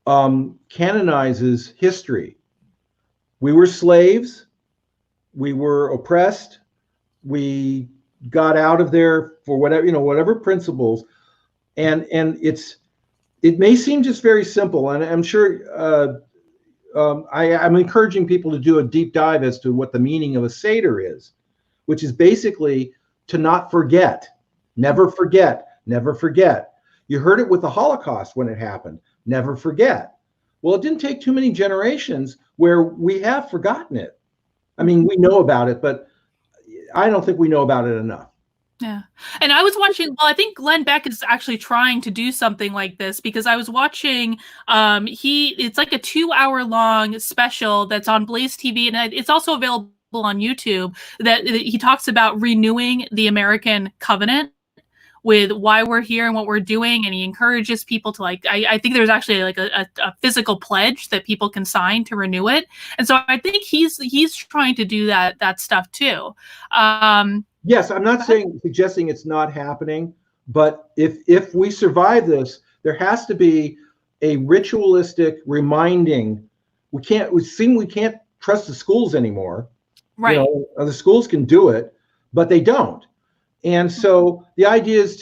canonizes history. We were slaves. We were oppressed. We got out of there for whatever principles. And it may seem just very simple. And I'm sure I'm encouraging people to do a deep dive as to what the meaning of a Seder is. which is basically to not forget. Never forget, never forget. You heard it with the Holocaust when it happened. Never forget. Well, it didn't take too many generations where we have forgotten it. I mean, we know about it, but I don't think we know about it enough. Yeah. And I was watching, well, I think Glenn Beck is actually trying to do something like this, because I was watching, it's like a 2-hour long special that's on Blaze TV, and it's also available on YouTube, that he talks about renewing the American covenant with why we're here and what we're doing. And he encourages people to, like, I think there's actually like a physical pledge that people can sign to renew it. And so I think he's trying to do that stuff too. Yes, I'm not suggesting it's not happening, but if we survive this, there has to be a ritualistic reminding. We can't trust the schools anymore. Right. You know, the schools can do it, but they don't. And so the idea is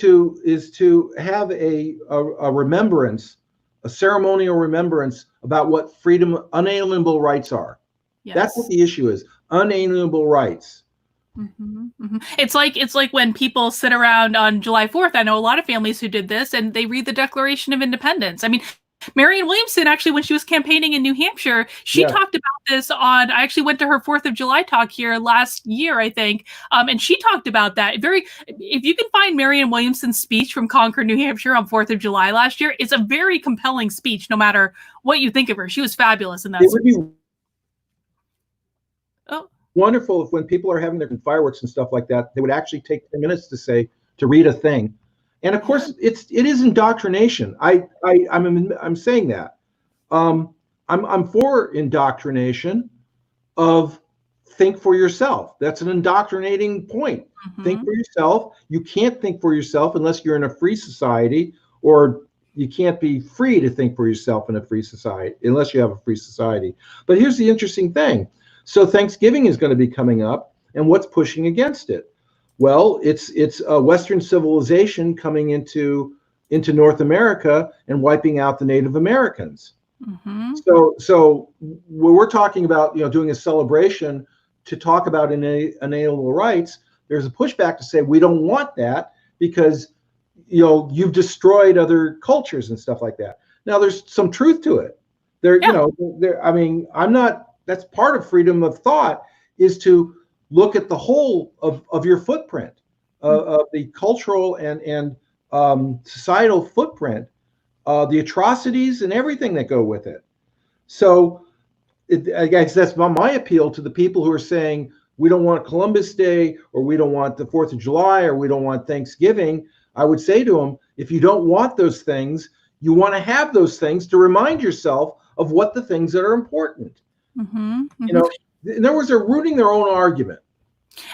to have a remembrance, a ceremonial remembrance about what freedom, unalienable rights are. Yes. That's what the issue is, unalienable rights. Mm-hmm, mm-hmm. It's like when people sit around on July 4th. I know a lot of families who did this, and they read the Declaration of Independence. I mean, Marianne Williamson, actually, when she was campaigning in New Hampshire, she talked about this on, I actually went to her 4th of July talk here last year, I think, and she talked about that. If you can find Marianne Williamson's speech from Concord, New Hampshire on 4th of July last year, it's a very compelling speech, no matter what you think of her. She was fabulous in that. It would be wonderful if when people are having their fireworks and stuff like that, they would actually take 10 minutes to read a thing. And of course, it is indoctrination. I'm saying that. I'm for indoctrination of think for yourself. That's an indoctrinating point. Mm-hmm. Think for yourself. You can't think for yourself unless you're in a free society, or you can't be free to think for yourself in a free society unless you have a free society. But here's the interesting thing. So Thanksgiving is going to be coming up, and what's pushing against it? Well, it's Western civilization coming into North America and wiping out the Native Americans. Mm-hmm. So when we're talking about doing a celebration to talk about inalienable rights, there's a pushback to say we don't want that because you've destroyed other cultures and stuff like that. Now there's some truth to it. I mean, that's part of freedom of thought, is to look at the whole of your footprint, of the cultural and societal footprint, the atrocities and everything that go with it. So I guess that's my appeal to the people who are saying we don't want Columbus Day, or we don't want the 4th of July, or we don't want Thanksgiving. I would say to them, if you don't want those things, you want to have those things to remind yourself of what the things that are important. Mm-hmm, mm-hmm. In other words, they're rooting their own argument.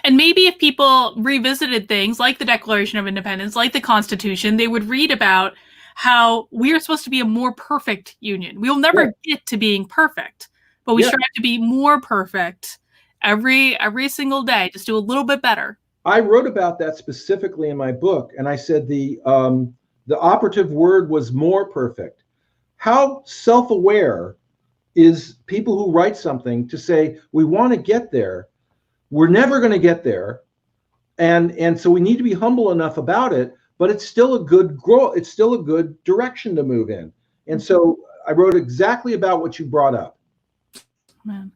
And maybe if people revisited things like the Declaration of Independence, like the Constitution, they would read about how we are supposed to be a more perfect union. We'll never get to being perfect, but we strive to be more perfect every single day, just do a little bit better. I wrote about that specifically in my book, and I said the operative word was more perfect. How self-aware is people who write something to say, we want to get there. We're never going to get there. And so we need to be humble enough about it, but it's still a good growth. It's still a good direction to move in. And so I wrote exactly about what you brought up. Man.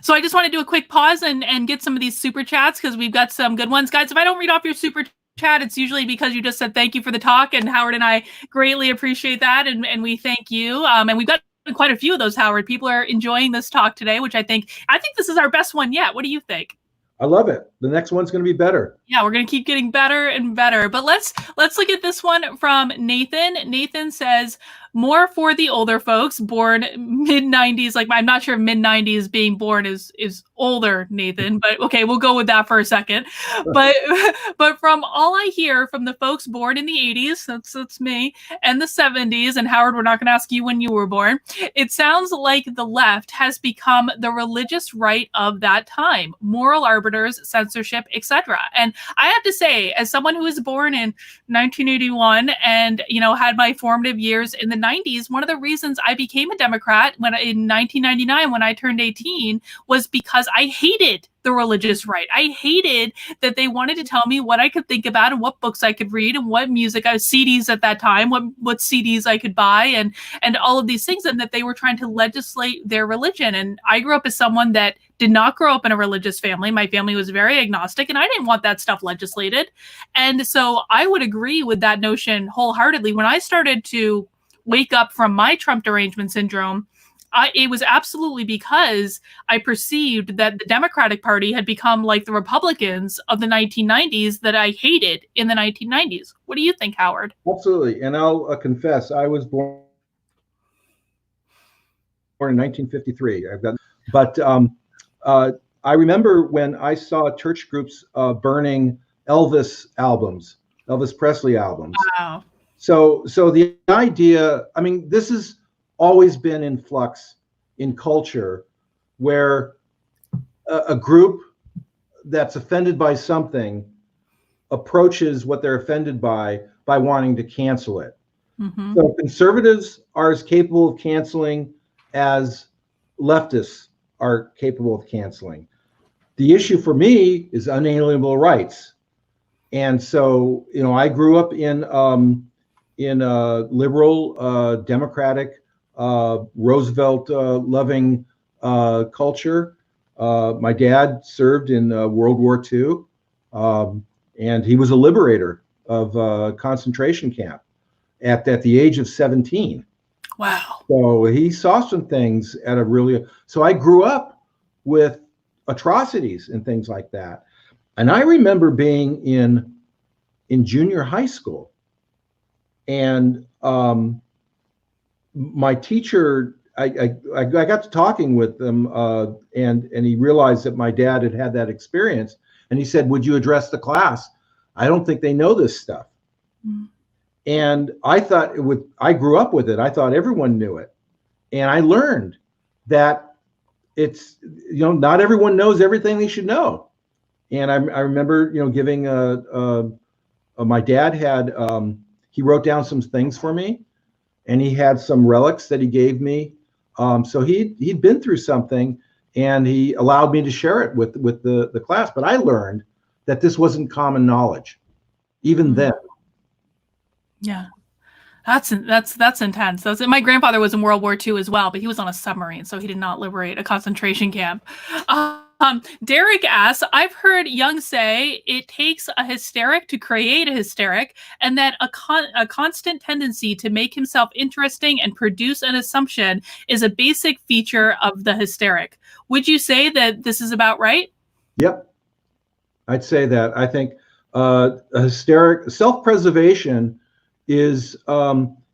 So I just want to do a quick pause and get some of these super chats, because we've got some good ones. Guys, if I don't read off your super chat, it's usually because you just said thank you for the talk, and Howard and I greatly appreciate that, and we thank you. And we've got quite a few of those, Howard. People are enjoying this talk today, which I think this is our best one yet. What do you think? I love it. The next one's going to be better. Yeah, we're going to keep getting better and better. But let's look at this one from Nathan. Nathan says, more for the older folks born mid-90s. Like, I'm not sure if mid-90s being born is older, Nathan, but okay, we'll go with that for a second. But from all I hear from the folks born in the 80s, that's me, and the 70s, and Howard, we're not going to ask you when you were born, it sounds like the left has become the religious right of that time, moral arbiters, censorship, etc. And I have to say, as someone who was born in 1981 and had my formative years in the 90s, one of the reasons I became a Democrat in 1999 when I turned 18 was because I hated the religious right. I hated that they wanted to tell me what I could think about and what books I could read and what music I was CDs at that time, what CDs I could buy and all of these things, and that they were trying to legislate their religion. And I grew up as someone that did not grow up in a religious family. My family was very agnostic, and I didn't want that stuff legislated. And so I would agree with that notion wholeheartedly. When I started to wake up from my Trump derangement syndrome, it was absolutely because I perceived that the Democratic Party had become like the Republicans of the 1990s that I hated in the 1990s. What do you think, Howard? Absolutely. And I'll confess, I was born in 1953. But I remember when I saw church groups burning Elvis Presley albums. Wow. So the idea, I mean, this has always been in flux in culture, where a group that's offended by something approaches what they're offended by wanting to cancel it. Mm-hmm. So conservatives are as capable of canceling as leftists are capable of canceling. The issue for me is unalienable rights. And so, you know, I grew up in a liberal, democratic, Roosevelt loving culture. My dad served in World War II, and he was a liberator of a concentration camp at the age of 17. Wow. So he saw some things at a really, so I grew up with atrocities and things like that. And I remember being in junior high school, and my teacher, I got to talking with him, and he realized that my dad had that experience, and he said, "Would you address the class? I don't think they know this stuff." Mm. And I thought I grew up with it. I thought everyone knew it, and I learned that it's, you know, not everyone knows everything they should know. And I remember, you know, giving my dad had he wrote down some things for me, and he had some relics that he gave me. So he'd been through something, and he allowed me to share it with the class. But I learned that this wasn't common knowledge, even then. Yeah, that's intense. My grandfather was in World War II as well, but he was on a submarine, so he did not liberate a concentration camp. Derek asks, I've heard Jung say it takes a hysteric to create a hysteric, and that a constant tendency to make himself interesting and produce an assumption is a basic feature of the hysteric. Would you say that this is about right? Yep. I'd say that. I think a hysteric self-preservation is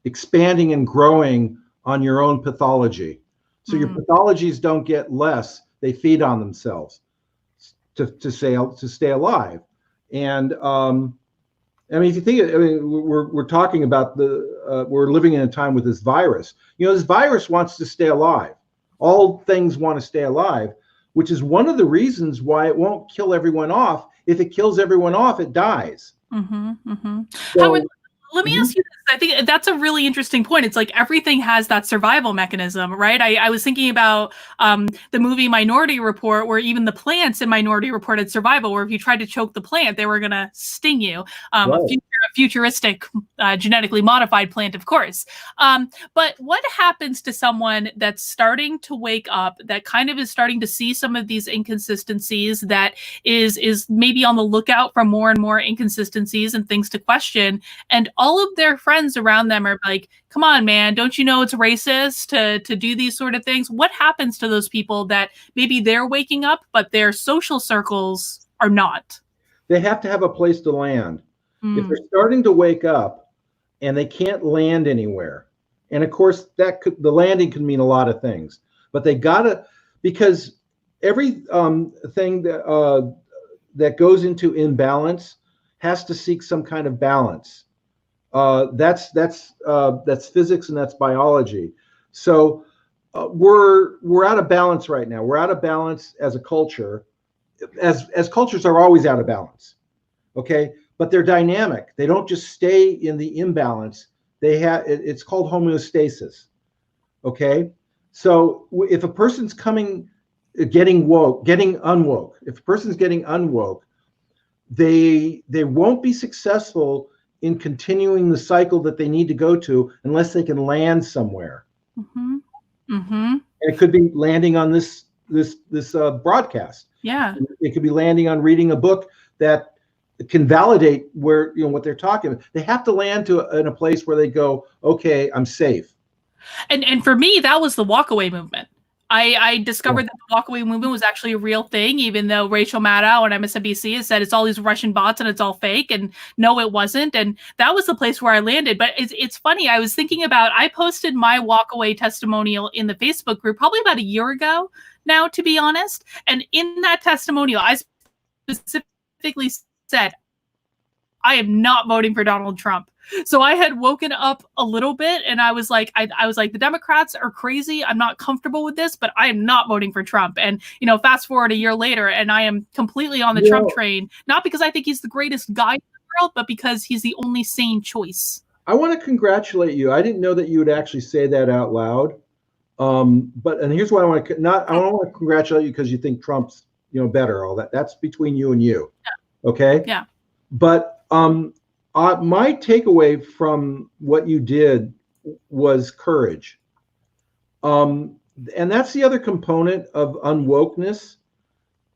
expanding and growing on your own pathology. So your pathologies don't get less; they feed on themselves to stay alive. And I mean, if you think, I mean, we're talking about we're living in a time with this virus. You know, this virus wants to stay alive. All things want to stay alive, which is one of the reasons why it won't kill everyone off. If it kills everyone off, it dies. Mm-hmm, mm-hmm. So, let me ask you this. I think that's a really interesting point. It's like everything has that survival mechanism, right? I was thinking about the movie Minority Report, where even the plants in Minority Report had survival, where if you tried to choke the plant, they were going to sting you. Right. A futuristic, genetically modified plant, of course. But what happens to someone that's starting to wake up, that kind of is starting to see some of these inconsistencies, that is maybe on the lookout for more and more inconsistencies and things to question, and all of their friends around them are like, come on, man, don't you know it's racist to do these sort of things? What happens to those people that maybe they're waking up, but their social circles are not? They have to have a place to land. If they're starting to wake up and they can't land anywhere, and of course the landing can mean a lot of things, but they gotta, because every thing that goes into imbalance has to seek some kind of balance. That's physics and that's biology. So we're out of balance right now. We're out of balance as a culture, as cultures are always out of balance. Okay, but they're dynamic. They don't just stay in the imbalance. it's called homeostasis. Okay, so if a person's getting unwoke, if a person's getting unwoke, they won't be successful in continuing the cycle that they need to go to unless they can land somewhere. Mm-hmm. Mm-hmm. And it could be landing on this broadcast. Yeah. It could be landing on reading a book that can validate what they're talking about. They have to land in a place where they go, okay, I'm safe. And for me, that was the walkaway movement. I discovered that the walkaway movement was actually a real thing, even though Rachel Maddow on MSNBC has said it's all these Russian bots and it's all fake. And no, it wasn't. And that was the place where I landed. But it's funny. I was thinking I posted my walkaway testimonial in the Facebook group probably about a year ago now, to be honest. And in that testimonial, I specifically said, I am not voting for Donald Trump. So I had woken up a little bit and I was like, the Democrats are crazy. I'm not comfortable with this, but I am not voting for Trump. And, fast forward a year later and I am completely on the Trump train, not because I think he's the greatest guy in the world, but because he's the only sane choice. I want to congratulate you. I didn't know that you would actually say that out loud. And here's why I want to I don't want to congratulate you because you think Trump's, better, all that. That's between you and you. Yeah. Okay? Yeah. But my takeaway from what you did was courage. And that's the other component of unwokeness,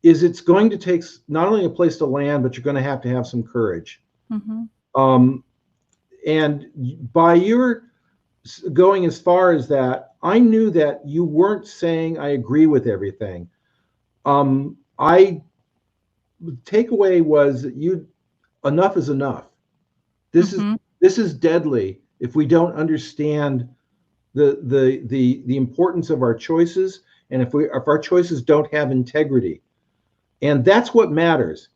is it's going to take not only a place to land, but you're going to have some courage. Mm-hmm. And by your going as far as that, I knew that you weren't saying I agree with everything. The takeaway was that enough is enough. This is deadly if we don't understand the importance of our choices, and if our choices don't have integrity. And that's what matters.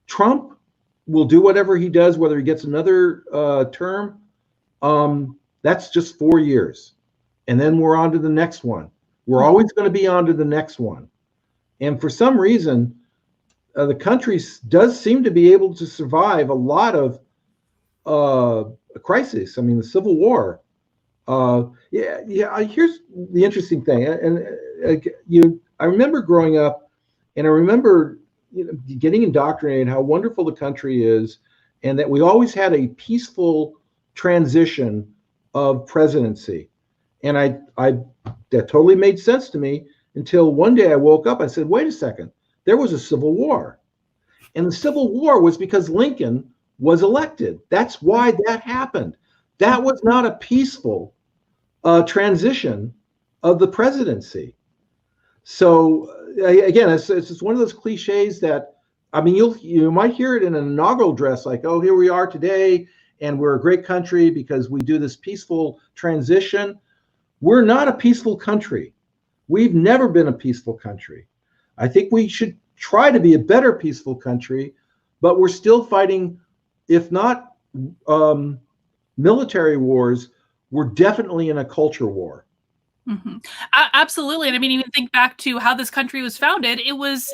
Trump will do whatever he does, whether he gets another term. That's just 4 years. And then we're on to the next one. We're always going to be on to the next one. And for some reason, the country does seem to be able to survive a lot of crises. I mean, the Civil War. Here's the interesting thing. I remember growing up, and I remember getting indoctrinated how wonderful the country is, and that we always had a peaceful transition of presidency. And that totally made sense to me until one day I woke up. I said, wait a second, there was a Civil War. And the Civil War was because Lincoln was elected. That's why that happened. That was not a peaceful transition of the presidency. So again, it's one of those cliches that, I mean, you might hear it in an inaugural address, like, oh, here we are today, and we're a great country because we do this peaceful transition. We're not a peaceful country. We've never been a peaceful country. I think we should try to be a better peaceful country, but we're still fighting, if not military wars, we're definitely in a culture war. Mm-hmm. Absolutely. And I mean, even think back to how this country was founded.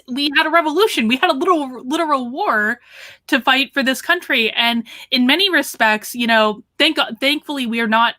We had a revolution. We had a literal war to fight for this country. And in many respects, thankfully we are not,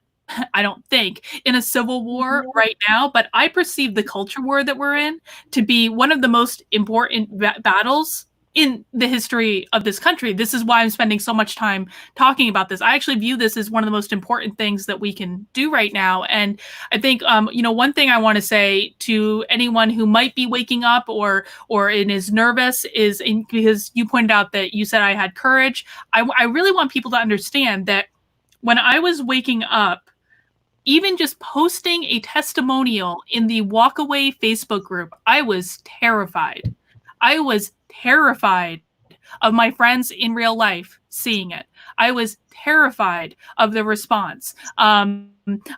I don't think, in a civil war right now, but I perceive the culture war that we're in to be one of the most important battles in the history of this country. This is why I'm spending so much time talking about this. I actually view this as one of the most important things that we can do right now. And I think, one thing I want to say to anyone who might be waking up or is nervous is because you pointed out that you said I had courage. I really want people to understand that when I was waking up, even just posting a testimonial in the Walkaway Facebook group, I was terrified. I was terrified of my friends in real life seeing it. I was terrified of the response. I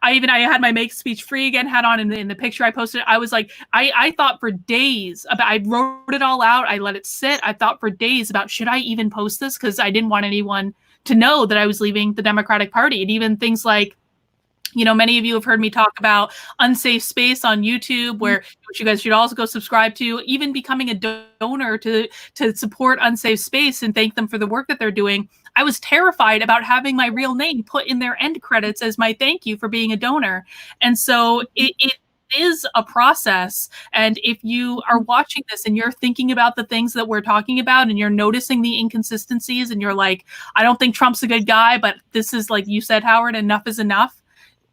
had my Make Speech Free Again hat on in the picture I posted. I was like, I thought for days about, I wrote it all out. I let it sit. I thought for days about, should I even post this? Because I didn't want anyone to know that I was leaving the Democratic Party. And even things like, many of you have heard me talk about Unsafe Space on YouTube, which you guys should also go subscribe to, even becoming a donor to support Unsafe Space and thank them for the work that they're doing. I was terrified about having my real name put in their end credits as my thank you for being a donor. And so it is a process. And if you are watching this and you're thinking about the things that we're talking about and you're noticing the inconsistencies and you're like, I don't think Trump's a good guy, but this is, like you said, Howard, enough is enough.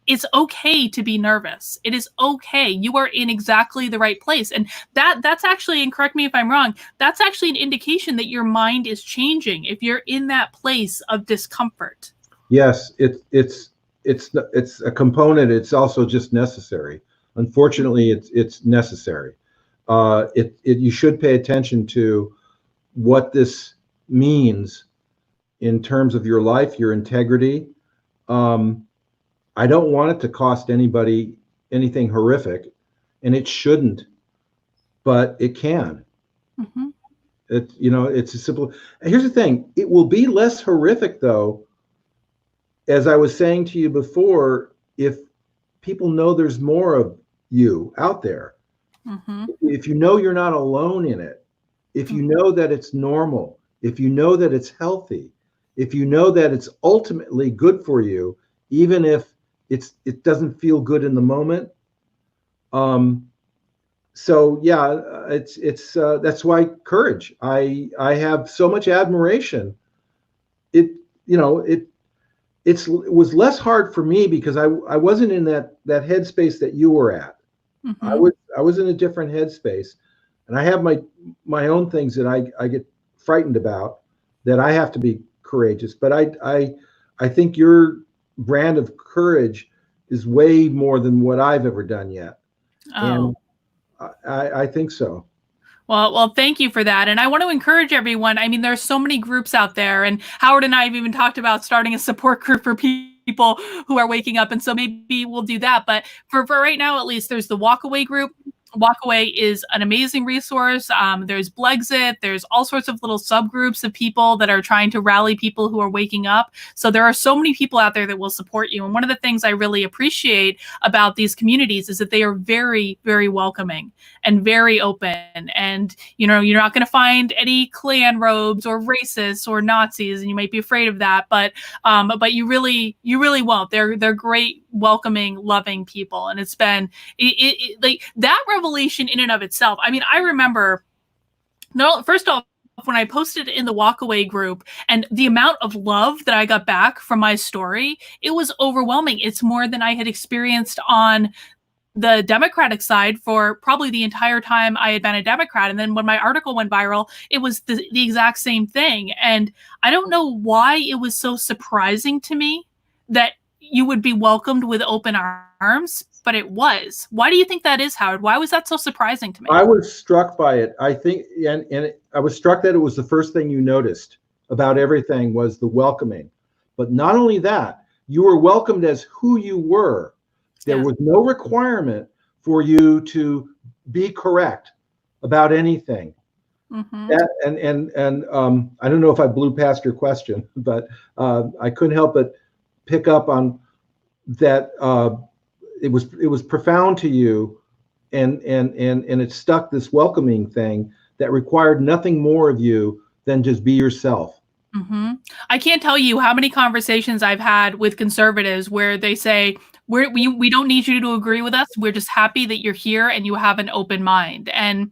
It's okay to be nervous. It is okay. You are in exactly the right place. And that's actually, and correct me if I'm wrong, that's actually an indication that your mind is changing if you're in that place of discomfort. Yes, it's a component. It's also just necessary. Unfortunately, it's necessary. You should pay attention to what this means in terms of your life, your integrity. I don't want it to cost anybody anything horrific, and it shouldn't, but it can. Mm-hmm. It's a simple. Here's the thing: it will be less horrific, though, as I was saying to you before, if people know there's more of you out there. Mm-hmm. If you know you're not alone in it, if you know that it's normal, if you know that it's healthy, if you know that it's ultimately good for you, even if it doesn't feel good in the moment. So yeah, it's that's why courage. I have so much admiration. It was less hard for me because I wasn't in that headspace that you were at. Mm-hmm. I was in a different headspace, and I have my own things that I get frightened about, that I have to be courageous. But I think your brand of courage is way more than what I've ever done yet. Oh. And I think so. Well, thank you for that. And I want to encourage everyone. I mean, there's so many groups out there, and Howard and I have even talked about starting a support group for people who are waking up. And so maybe we'll do that. But for right now, at least, there's the Walkaway group. Walkaway is an amazing resource. There's Blexit. There's all sorts of little subgroups of people that are trying to rally people who are waking up. So there are so many people out there that will support you. And one of the things I really appreciate about these communities is that they are very, very welcoming and very open. And, you're not going to find any Klan robes or racists or Nazis, and you might be afraid of that. But you really won't. They're great, welcoming, loving people. And it's been like that revelation in and of itself. I mean, I remember, first off, when I posted in the Walkaway group and the amount of love that I got back from my story, it was overwhelming. It's more than I had experienced on the Democratic side for probably the entire time I had been a Democrat. And then when my article went viral, it was the exact same thing. And I don't know why it was so surprising to me that you would be welcomed with open arms, but it was. Why do you think that is, Howard? Why was that so surprising to me? I was struck by it. I think, and I was struck that it was the first thing you noticed about everything was the welcoming. But not only that, you were welcomed as who you were. There was no requirement for you to be correct about anything. Mm-hmm. I don't know if I blew past your question, but I couldn't help but pick up on that. It was profound to you, and it stuck, this welcoming thing that required nothing more of you than just be yourself. Mm-hmm. I can't tell you how many conversations I've had with conservatives where they say, we don't need you to agree with us. We're just happy that you're here and you have an open mind. And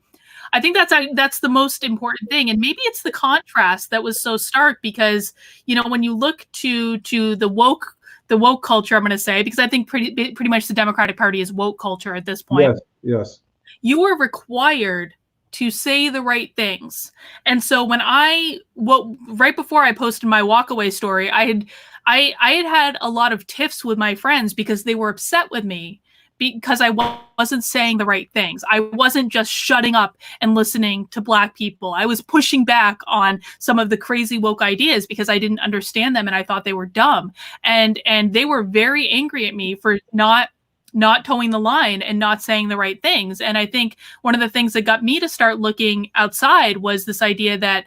I think that's the most important thing. And maybe it's the contrast that was so stark because, when you look to the woke culture, I'm going to say, because I think pretty much the Democratic Party is woke culture at this point. Yes. You are required to say the right things. And so when right before I posted my Walkaway story, I had a lot of tiffs with my friends because they were upset with me because I wasn't saying the right things. I wasn't just shutting up and listening to Black people. I was pushing back on some of the crazy woke ideas because I didn't understand them and I thought they were dumb. And they were very angry at me for not towing the line and not saying the right things. And I think one of the things that got me to start looking outside was this idea that,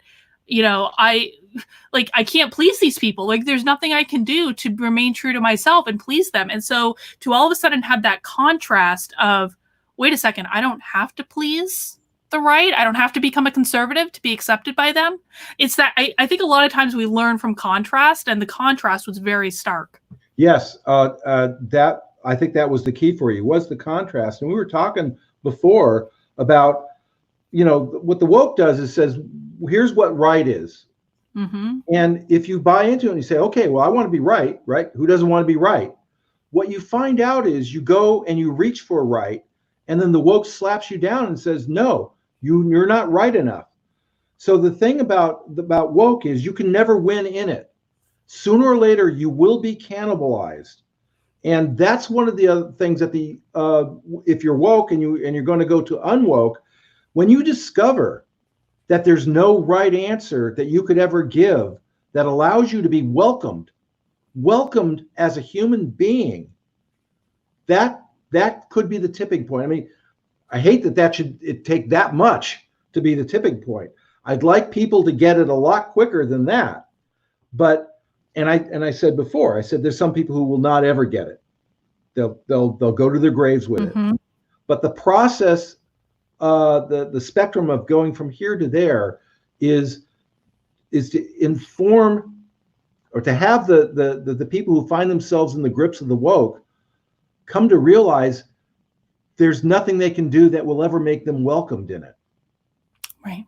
I can't please these people. Like, there's nothing I can do to remain true to myself and please them. And so to all of a sudden have that contrast of, wait a second, I don't have to please the right. I don't have to become a conservative to be accepted by them. It's that I think a lot of times we learn from contrast, and the contrast was very stark. Yes, that I think that was the key for you, was the contrast. And we were talking before about, what the woke does is says, here's what right is. Mm-hmm. And if you buy into it and you say, okay, well, I want to be right? Who doesn't want to be right? What you find out is you go and you reach for right, and then the woke slaps you down and says, no, you're not right enough. So the thing about woke is you can never win in it. Sooner or later, you will be cannibalized. And that's one of the other things that if you're woke and you're going to go to unwoke, when you discover that there's no right answer that you could ever give that allows you to be welcomed as a human being, that could be the tipping point. I mean, I hate that it take that much to be the tipping point. I'd like people to get it a lot quicker than that. But and I said before, I said there's some people who will not ever get it. They'll go to their graves with Mm-hmm. it. But the process, the spectrum of going from here to there is to inform, or to have the people who find themselves in the grips of the woke come to realize there's nothing they can do that will ever make them welcomed in it. Right.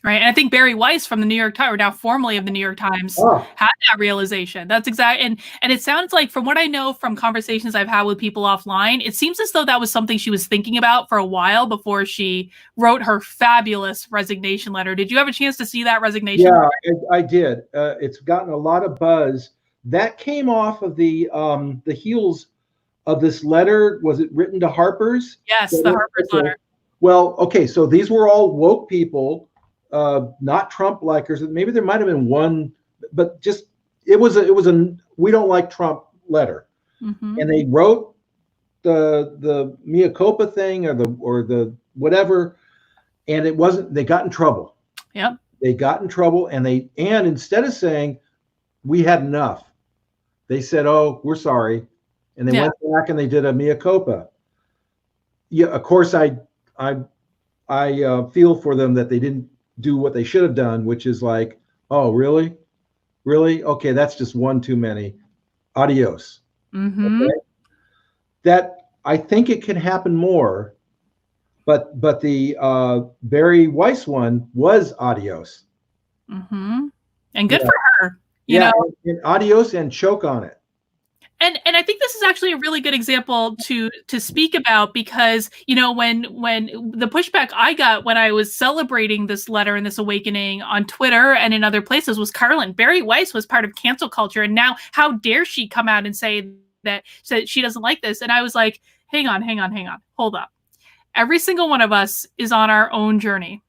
Right. And I think Barry Weiss from the New York Times, or now formerly of the New York Times, had that realization. That's exactly. And it sounds like, from what I know from conversations I've had with people offline, it seems as though that was something she was thinking about for a while before she wrote her fabulous resignation letter. Did you have a chance to see that resignation letter? I did. It's gotten a lot of buzz. That came off of the heels of this letter. Was it written to Harper's? Yes, the Harper's letter. Well, okay, so these were all woke people. Not Trump likers. Maybe there might have been one, but just it was a we don't like Trump letter. Mm-hmm. And they wrote the mea culpa thing or the whatever, and it wasn't. They got in trouble. Yep. They got in trouble, and instead of saying we had enough, they said, "Oh, we're sorry," and they went back and they did a mea culpa. Yeah, of course, I feel for them that they didn't do what they should have done, which is like, oh, really? Okay, that's just one too many. Adios. Mm-hmm. Okay? That, I think it can happen more, but the Barry Weiss one was adios. Mm-hmm. And good for her. You know? And adios, and choke on it. And I think this is actually a really good example to speak about, because, when the pushback I got when I was celebrating this letter and this awakening on Twitter and in other places was, Carlin, Barry Weiss was part of cancel culture, and now how dare she come out and say that she doesn't like this? And I was like, hang on, hold up. Every single one of us is on our own journey.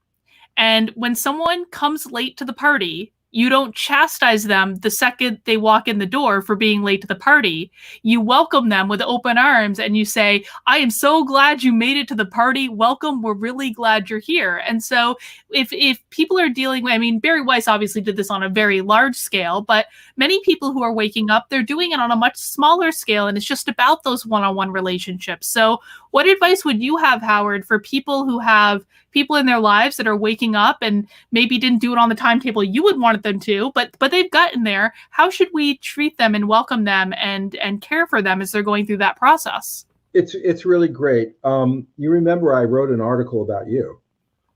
And when someone comes late to the party, you don't chastise them the second they walk in the door for being late to the party. You welcome them with open arms and you say, I am so glad you made it to the party. Welcome. We're really glad you're here. And so if people are dealing with, Barry Weiss obviously did this on a very large scale, but many people who are waking up, they're doing it on a much smaller scale. And it's just about those one-on-one relationships. So what advice would you have, Howard, for people who have people in their lives that are waking up and maybe didn't do it on the timetable you would want them to, but they've gotten there? How should we treat them and welcome them and care for them as they're going through that process? It's really great. You remember I wrote an article about you.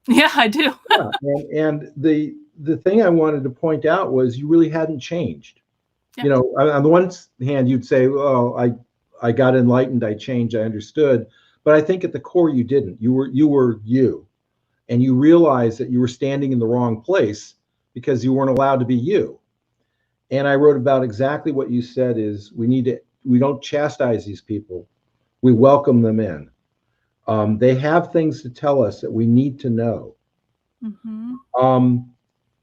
Yeah, I do. Yeah, and the thing I wanted to point out was you really hadn't changed. Yeah. On the one hand, you'd say, "Oh, I got enlightened, I changed, I understood," but I think at the core you didn't. You were you, and you realized that you were standing in the wrong place because you weren't allowed to be you. And I wrote about exactly what you said: is we don't chastise these people, we welcome them in. They have things to tell us that we need to know. Mm-hmm.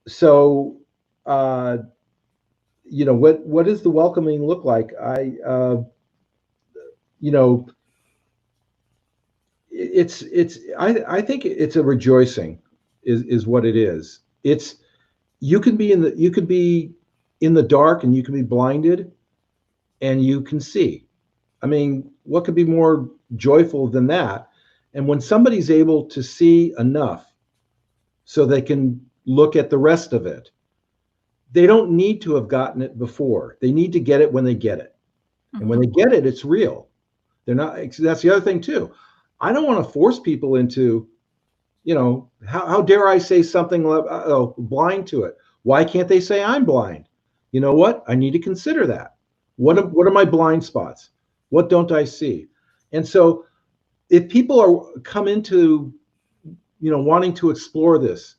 So, what does the welcoming look like? I think it's a rejoicing, is what it is. It's, you could be in the dark and you can be blinded and you can see. What could be more joyful than that? And when somebody's able to see enough so they can look at the rest of it. They don't need to have gotten it before. They need to get it when they get it. And when they get it, it's real. They're not, that's the other thing too. I don't want to force people into, how dare I say something blind to it? Why can't they say I'm blind? You know what? I need to consider that. What are my blind spots? What don't I see? And so if people come into, wanting to explore this,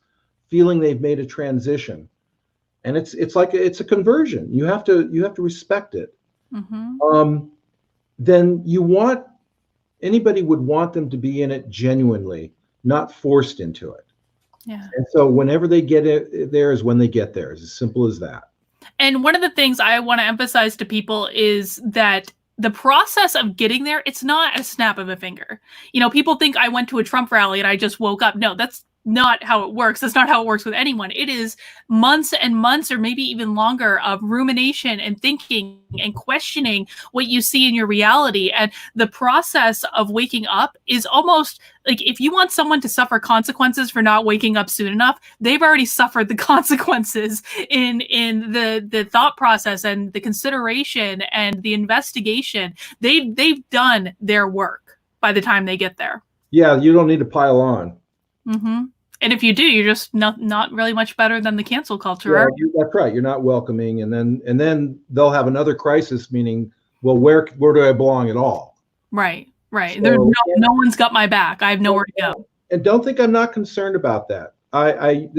feeling they've made a transition, and it's like it's a conversion. You have to respect it. Then anybody would want them to be in it genuinely, not forced into it. Yeah. And so whenever they get it there is when they get there. It's as simple as that. And one of the things I want to emphasize to people is that the process of getting there, it's not a snap of a finger. People think I went to a Trump rally and I just woke up. No, that's not how it works. That's not how it works with anyone. It is months and months, or maybe even longer, of rumination and thinking and questioning what you see in your reality. And the process of waking up is almost like, if you want someone to suffer consequences for not waking up soon enough, they've already suffered the consequences in the thought process and the consideration and the investigation. They've done their work by the time they get there. Yeah, you don't need to pile on. And if you do, you're just not really much better than the cancel culture. Yeah, that's right. You're not welcoming, and then they'll have another crisis, meaning, well, where do I belong at all? Right. So, there's no one's got my back. I have nowhere to go. And don't think I'm not concerned about that. If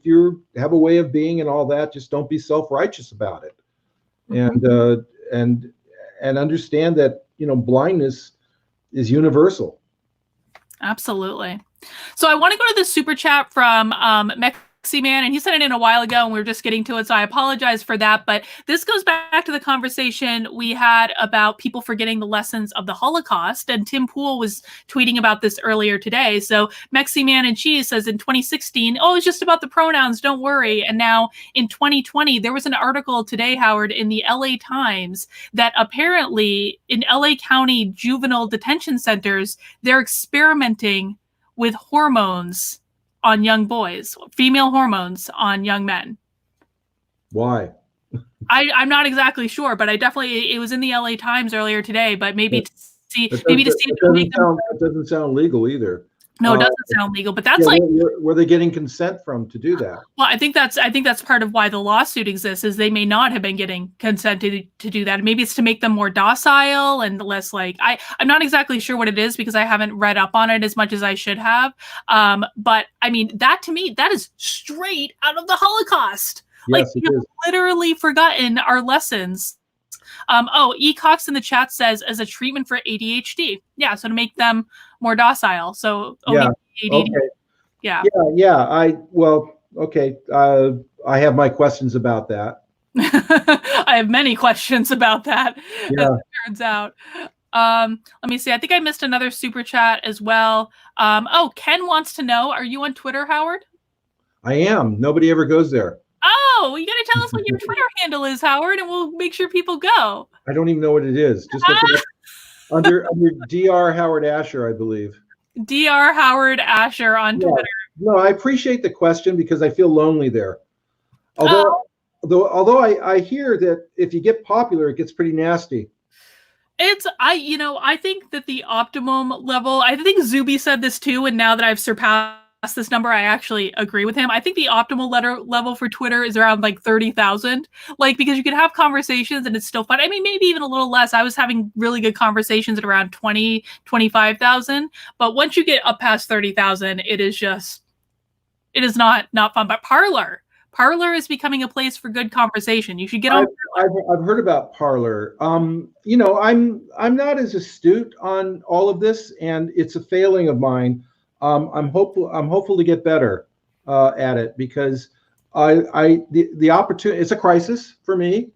you have a way of being and all that, just don't be self-righteous about it, and understand that blindness is universal. Absolutely. So I want to go to the super chat from Mexi Man, and he sent it in a while ago and we were just getting to it, so I apologize for that. But this goes back to the conversation we had about people forgetting the lessons of the Holocaust, and Tim Pool was tweeting about this earlier today. So Mexi Man and Cheese says in 2016, oh, it's just about the pronouns, don't worry. And now in 2020, there was an article today, Howard, in the LA Times that apparently in LA County juvenile detention centers, they're experimenting with hormones on young boys, female hormones on young men. Why? I'm not exactly sure, but it was in the LA Times earlier today, but maybe to see if it doesn't sound legal either. No, it doesn't sound legal, but that's where they getting consent from to do that? Well, I think that's part of why the lawsuit exists, is they may not have been getting consent to do that. Maybe it's to make them more docile and less I'm not exactly sure what it is because I haven't read up on it as much as I should have. But I mean, that to me, that is straight out of the Holocaust. Yes, we've literally forgotten our lessons. E. Cox in the chat says as a treatment for ADHD. Yeah, so to make them more docile. So yeah, ADHD. Okay. Yeah. Okay. I have my questions about that. I have many questions about that. Yeah. As it turns out. Let me see. I think I missed another super chat as well. Ken wants to know: are you on Twitter, Howard? I am. Nobody ever goes there. Oh, you got to tell us what your Twitter handle is, Howard, and we'll make sure people go. I don't even know what it is. Just look it up. under Dr. Howard Asher, I believe. Dr. Howard Asher on Twitter. No, I appreciate the question because I feel lonely there. Although I hear that if you get popular, it gets pretty nasty. I think that the optimum level, I think Zuby said this too, and now that I've surpassed this number, I actually agree with him. I think the optimal level for Twitter is around 30,000, because you can have conversations and it's still fun. I mean, maybe even a little less. I was having really good conversations at around 25,000, but once you get up past 30,000, it is not fun. But Parler is becoming a place for good conversation. You should get on. I've heard about Parler. I'm not as astute on all of this, and it's a failing of mine. I'm hopeful to get better at it because the opportunity, it's a crisis for me.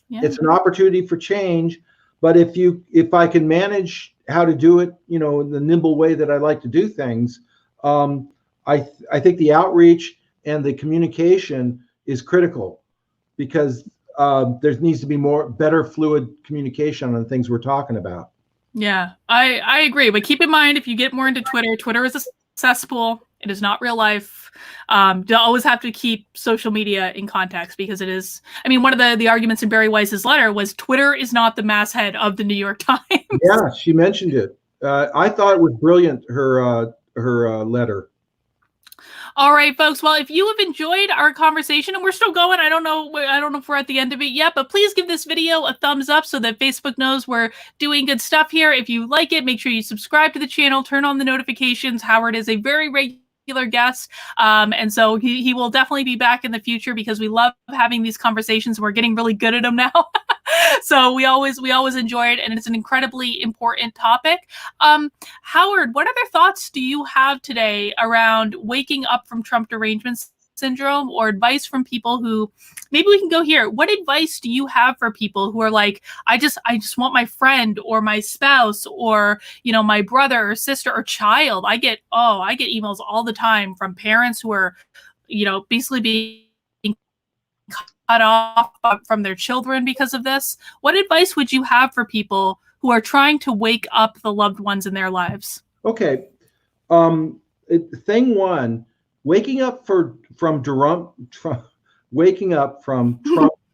Yeah. It's an opportunity for change. But if I can manage how to do it, in the nimble way that I like to do things, I think the outreach and the communication is critical because there needs to be better fluid communication on the things we're talking about. Yeah, I agree. But keep in mind, if you get more into Twitter is a cesspool. It is not real life. You always have to keep social media in context because it is. I mean, one of the arguments in Barry Weiss's letter was Twitter is not the masthead of the New York Times. Yeah, she mentioned it. I thought it was brilliant, her letter. All right, folks. Well, if you have enjoyed our conversation, and we're still going, I don't know if we're at the end of it yet, but please give this video a thumbs up so that Facebook knows we're doing good stuff here. If you like it, make sure you subscribe to the channel, turn on the notifications. Howard is a very regular guest, and so he will definitely be back in the future because we love having these conversations. We're getting really good at them now. So we always enjoy it, and it's an incredibly important topic. Howard, what other thoughts do you have today around waking up from Trump Derangement Syndrome, or advice from people who, maybe we can go here. What advice do you have for people who are like, I just want my friend or my spouse or, my brother or sister or child. I get emails all the time from parents who are, basically being cut off from their children because of this. What advice would you have for people who are trying to wake up the loved ones in their lives? Okay. Thing one, waking up from Trump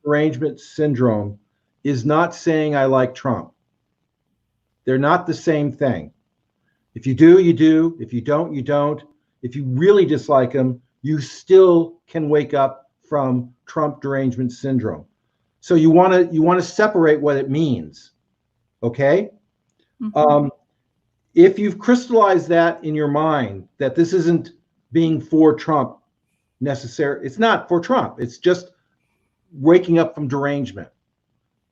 Derangement Syndrome is not saying I like Trump. They're not the same thing. If you do, you do. If you don't, you don't. If you really dislike him, you still can wake up from Trump Derangement Syndrome. So you want to separate what it means. Okay? Mm-hmm. If you've crystallized that in your mind, that this isn't being for Trump necessarily, it's not for Trump. It's just waking up from derangement.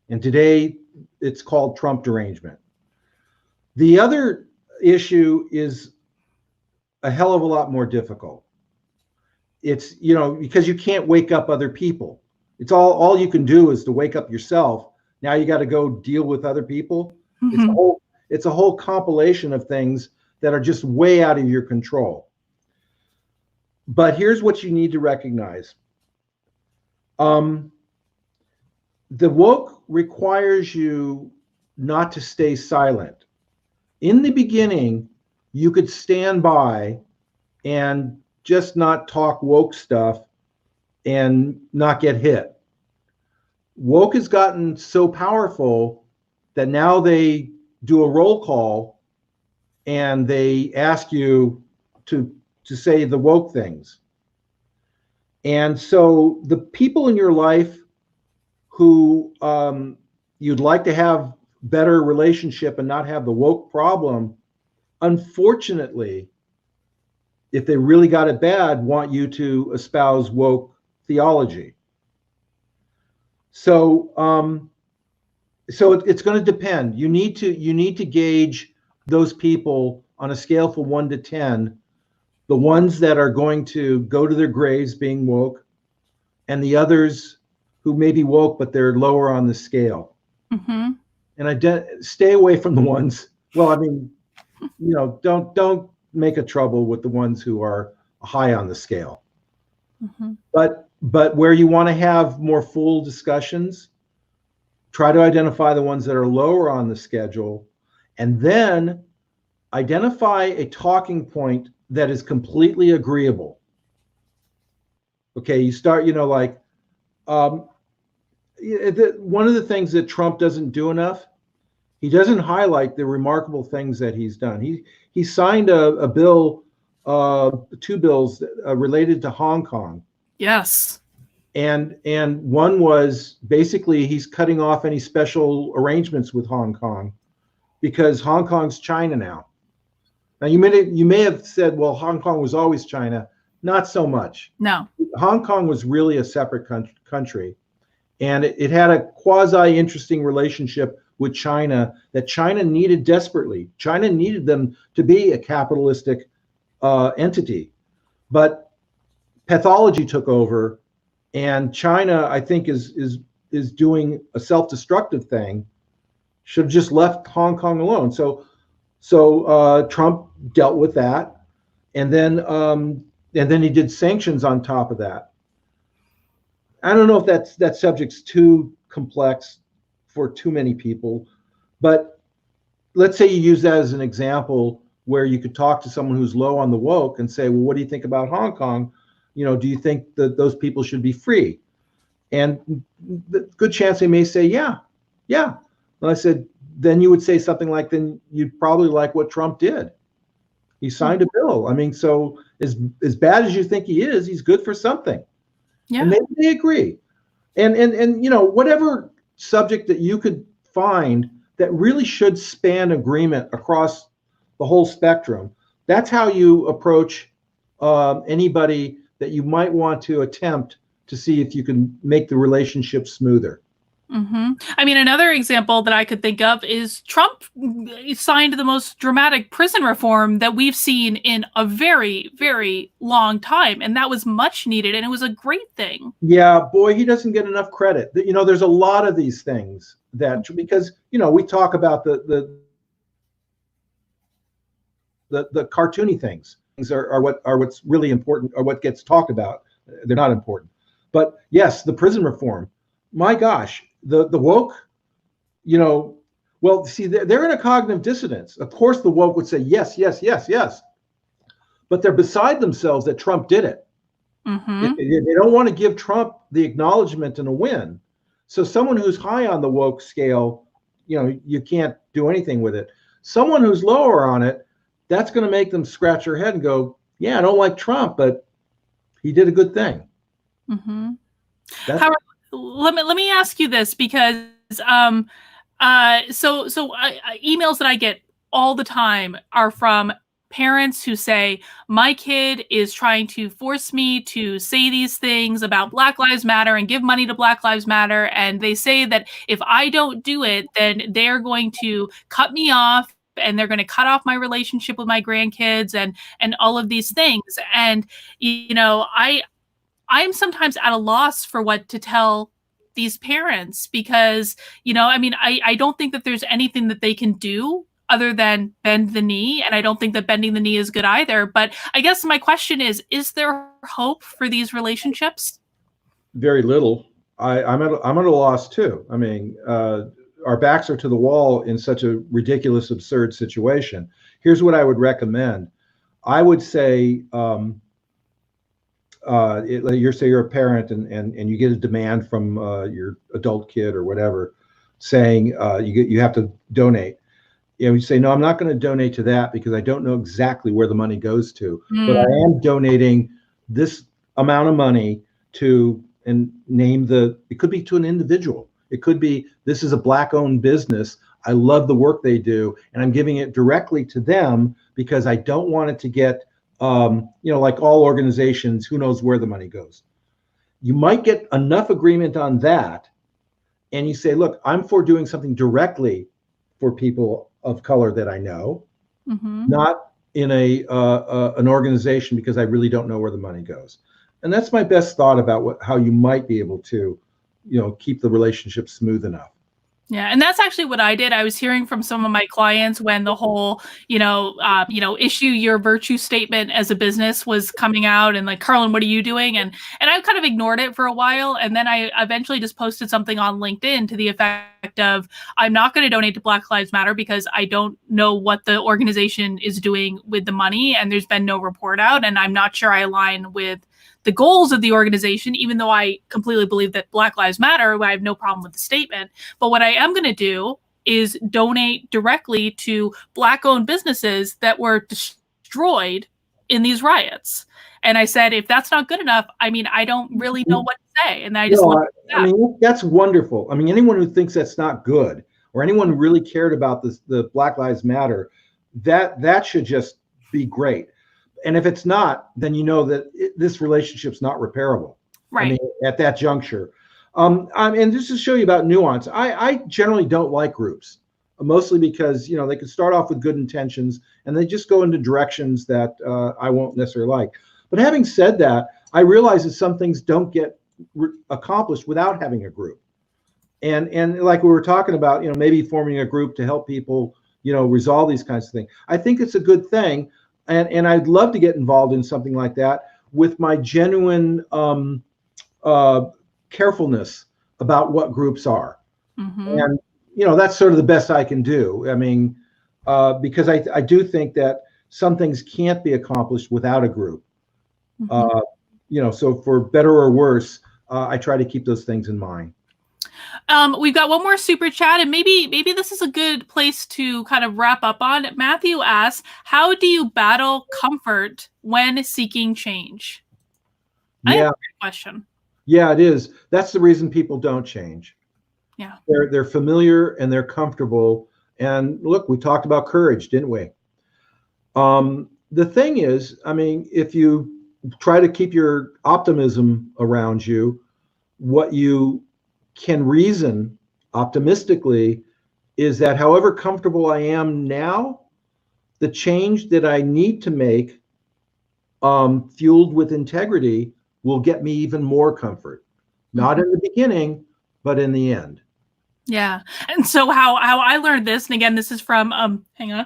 And today it's called Trump derangement. The other issue is a hell of a lot more difficult. It's, because you can't wake up other people. It's all you can do is to wake up yourself. Now you got to go deal with other people. Mm-hmm. It's a whole compilation of things that are just way out of your control. But here's what you need to recognize. The woke requires you not to stay silent. In the beginning, you could stand by and just not talk woke stuff and not get hit. Woke has gotten so powerful that now they do a roll call and they ask you to say the woke things. And so the people in your life who you'd like to have better relationship and not have the woke problem, unfortunately, if they really got it bad, want you to espouse woke theology. So it's going to depend. You need to gauge those people on a scale from 1 to 10, the ones that are going to go to their graves being woke, and the others who may be woke but they're lower on the scale. Mm-hmm. And stay away from the ones. Well, I mean, don't make a trouble with the ones who are high on the scale. Mm-hmm. But where you want to have more full discussions, try to identify the ones that are lower on the schedule, and then identify a talking point that is completely agreeable. Okay, you start, one of the things that Trump doesn't do enough, he doesn't highlight the remarkable things that he's done. He signed a bill, 2 bills related to Hong Kong. Yes. And one was basically he's cutting off any special arrangements with Hong Kong because Hong Kong's China now. Now you may have said, well, Hong Kong was always China. Not so much. No. Hong Kong was really a separate country. And it had a quasi-interesting relationship with China that China needed desperately. China needed them to be a capitalistic entity. But pathology took over, and China, I think, is doing a self-destructive thing. Should have just left Hong Kong alone. So Trump dealt with that, and then he did sanctions on top of that. I don't know if that subject's too complex for too many people, but let's say you use that as an example where you could talk to someone who's low on the woke and say, well, what do you think about Hong Kong? Do you think that those people should be free? And the good chance they may say, yeah. And I said, then you would say something like, then you'd probably like what Trump did. He signed a bill. I mean, so as bad as you think he is, he's good for something. Yeah. And maybe they agree. And whatever subject that you could find that really should span agreement across the whole spectrum, that's how you approach anybody that you might want to attempt to see if you can make the relationship smoother. I mean, another example that I could think of is Trump signed the most dramatic prison reform that we've seen in a very, very long time. And that was much needed. And it was a great thing. Yeah, boy, he doesn't get enough credit. There's a lot of these things that, because, we talk about the cartoony things. Things are what's really important, or what gets talked about. They're not important. But yes, the prison reform, my gosh, the woke, well, see, they're in a cognitive dissonance. Of course, the woke would say yes, but they're beside themselves that Trump did it. They don't want to give Trump the acknowledgement and a win. So someone who's high on the woke scale, you can't do anything with it. Someone who's lower on it, that's going to make them scratch their head and go, yeah, I don't like Trump, but he did a good thing. Howard, let me ask you this, because emails that I get all the time are from parents who say, my kid is trying to force me to say these things about Black Lives Matter and give money to Black Lives Matter. And they say that if I don't do it, then they're going to cut me off, and they're going to cut off my relationship with my grandkids and all of these things. And, I'm sometimes at a loss for what to tell these parents, because, I don't think that there's anything that they can do other than bend the knee. And I don't think that bending the knee is good either. But I guess my question is there hope for these relationships? Very little. I'm at a loss too. I mean, our backs are to the wall in such a ridiculous, absurd situation. Here's what I would recommend. I would say, you're a parent and you get a demand from your adult kid or whatever, saying you have to donate. You say, no, I'm not going to donate to that because I don't know exactly where the money goes to, but I am donating this amount of money to, and name it could be to an individual. It could be, this is a Black-owned business. I love the work they do, and I'm giving it directly to them because I don't want it to get, like all organizations, who knows where the money goes. You might get enough agreement on that, and you say, look, I'm for doing something directly for people of color that I know, not in an organization because I really don't know where the money goes. And that's my best thought about how you might be able to, keep the relationship smooth enough. Yeah, and that's actually what I did. I was hearing from some of my clients when the whole, issue your virtue statement as a business was coming out, and like, Carlin, what are you doing? And I kind of ignored it for a while, and then I eventually just posted something on LinkedIn to the effect of, I'm not going to donate to Black Lives Matter because I don't know what the organization is doing with the money, and there's been no report out, and I'm not sure I align with the goals of the organization, even though I completely believe that Black Lives Matter. I have no problem with the statement. But what I am going to do is donate directly to Black-owned businesses that were destroyed in these riots. And I said, if that's not good enough, I mean, I don't really know what to say. And I just I mean, that's wonderful. I mean, anyone who thinks that's not good, or anyone who really cared about the Black Lives Matter, that should just be great. And if it's not, then that this relationship's not repairable. Right. I mean, at that juncture. And just to show you about nuance, I generally don't like groups, mostly because, they could start off with good intentions and they just go into directions that I won't necessarily like. But having said that, I realize that some things don't get accomplished without having a group. And like we were talking about, maybe forming a group to help people, resolve these kinds of things. I think it's a good thing. And I'd love to get involved in something like that with my genuine carefulness about what groups are. And, that's sort of the best I can do. I mean, because I do think that some things can't be accomplished without a group. Mm-hmm. So for better or worse, I try to keep those things in mind. We've got one more super chat, and maybe this is a good place to kind of wrap up on. Matthew asks, how do you battle comfort when seeking change? I think that's a great question. Yeah, it is. That's the reason people don't change. Yeah. They're familiar and they're comfortable. And look, we talked about courage, didn't we? The thing is, I mean, if you try to keep your optimism around you, what you can reason optimistically is that however comfortable I am now, the change that I need to make, fueled with integrity, will get me even more comfort. Not in the beginning, but in the end. Yeah. And so how I learned this, and again, this is from hang on.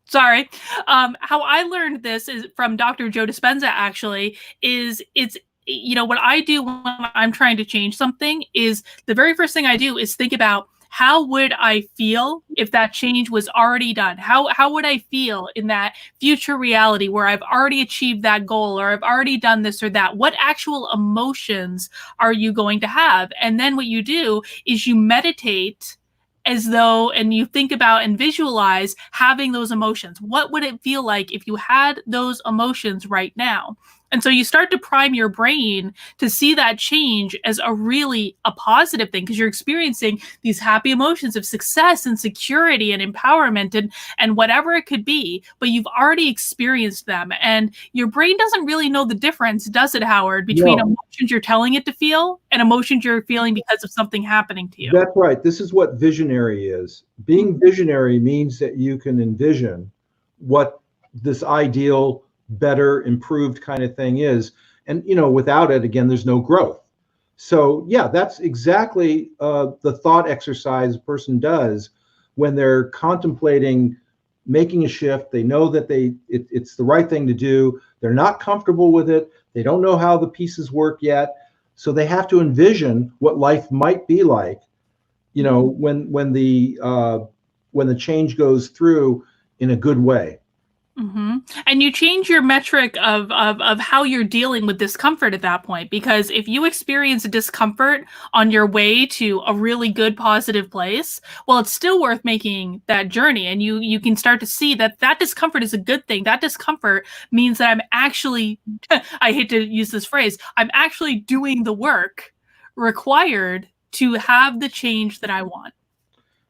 Sorry. How I learned this is from Dr. Joe Dispenza, actually, is it's, what I do when I'm trying to change something is the very first thing I do is think about how would I feel if that change was already done? How would I feel in that future reality where I've already achieved that goal or I've already done this or that? What actual emotions are you going to have? And then what you do is you meditate as though, and you think about and visualize having those emotions. What would it feel like if you had those emotions right now? And so you start to prime your brain to see that change as a positive thing, because you're experiencing these happy emotions of success and security and empowerment and whatever it could be, but you've already experienced them. And your brain doesn't really know the difference, does it, Howard, between emotions you're telling it to feel and emotions you're feeling because of something happening to you? That's right. This is what visionary is. Being visionary means that you can envision what this ideal, better, improved kind of thing is. And, without it, again, there's no growth. So, yeah, that's exactly the thought exercise a person does when they're contemplating making a shift. They know that it's the right thing to do. They're not comfortable with it. They don't know how the pieces work yet. So they have to envision what life might be like, when the change goes through in a good way. Mm-hmm. And you change your metric of how you're dealing with discomfort at that point, because if you experience discomfort on your way to a really good positive place, well, it's still worth making that journey. And you can start to see that discomfort is a good thing. That discomfort means that I'm actually, I hate to use this phrase, I'm actually doing the work required to have the change that I want.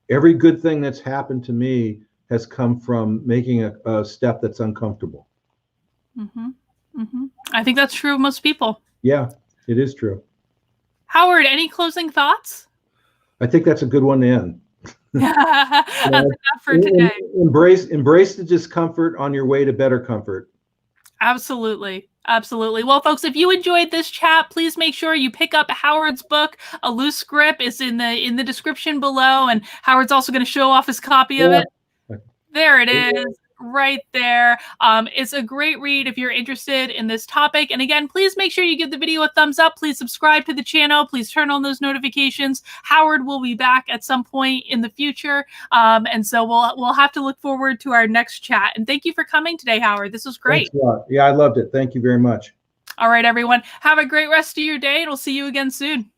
Every good thing that's happened to me has come from making a step that's uncomfortable. Mm-hmm. Mm-hmm. I think that's true of most people. Yeah, it is true. Howard, any closing thoughts? I think that's a good one to end. That's enough for today. Embrace the discomfort on your way to better comfort. Absolutely. Absolutely. Well, folks, if you enjoyed this chat, please make sure you pick up Howard's book. A Loose Grip is in the description below, and Howard's also going to show off his copy of it. There it is, right there. It's a great read if you're interested in this topic. And again, please make sure you give the video a thumbs up. Please subscribe to the channel. Please turn on those notifications. Howard will be back at some point in the future. And so we'll have to look forward to our next chat. And thank you for coming today, Howard. This was great. Thanks a lot. Yeah, I loved it. Thank you very much. All right, everyone. Have a great rest of your day, and we'll see you again soon.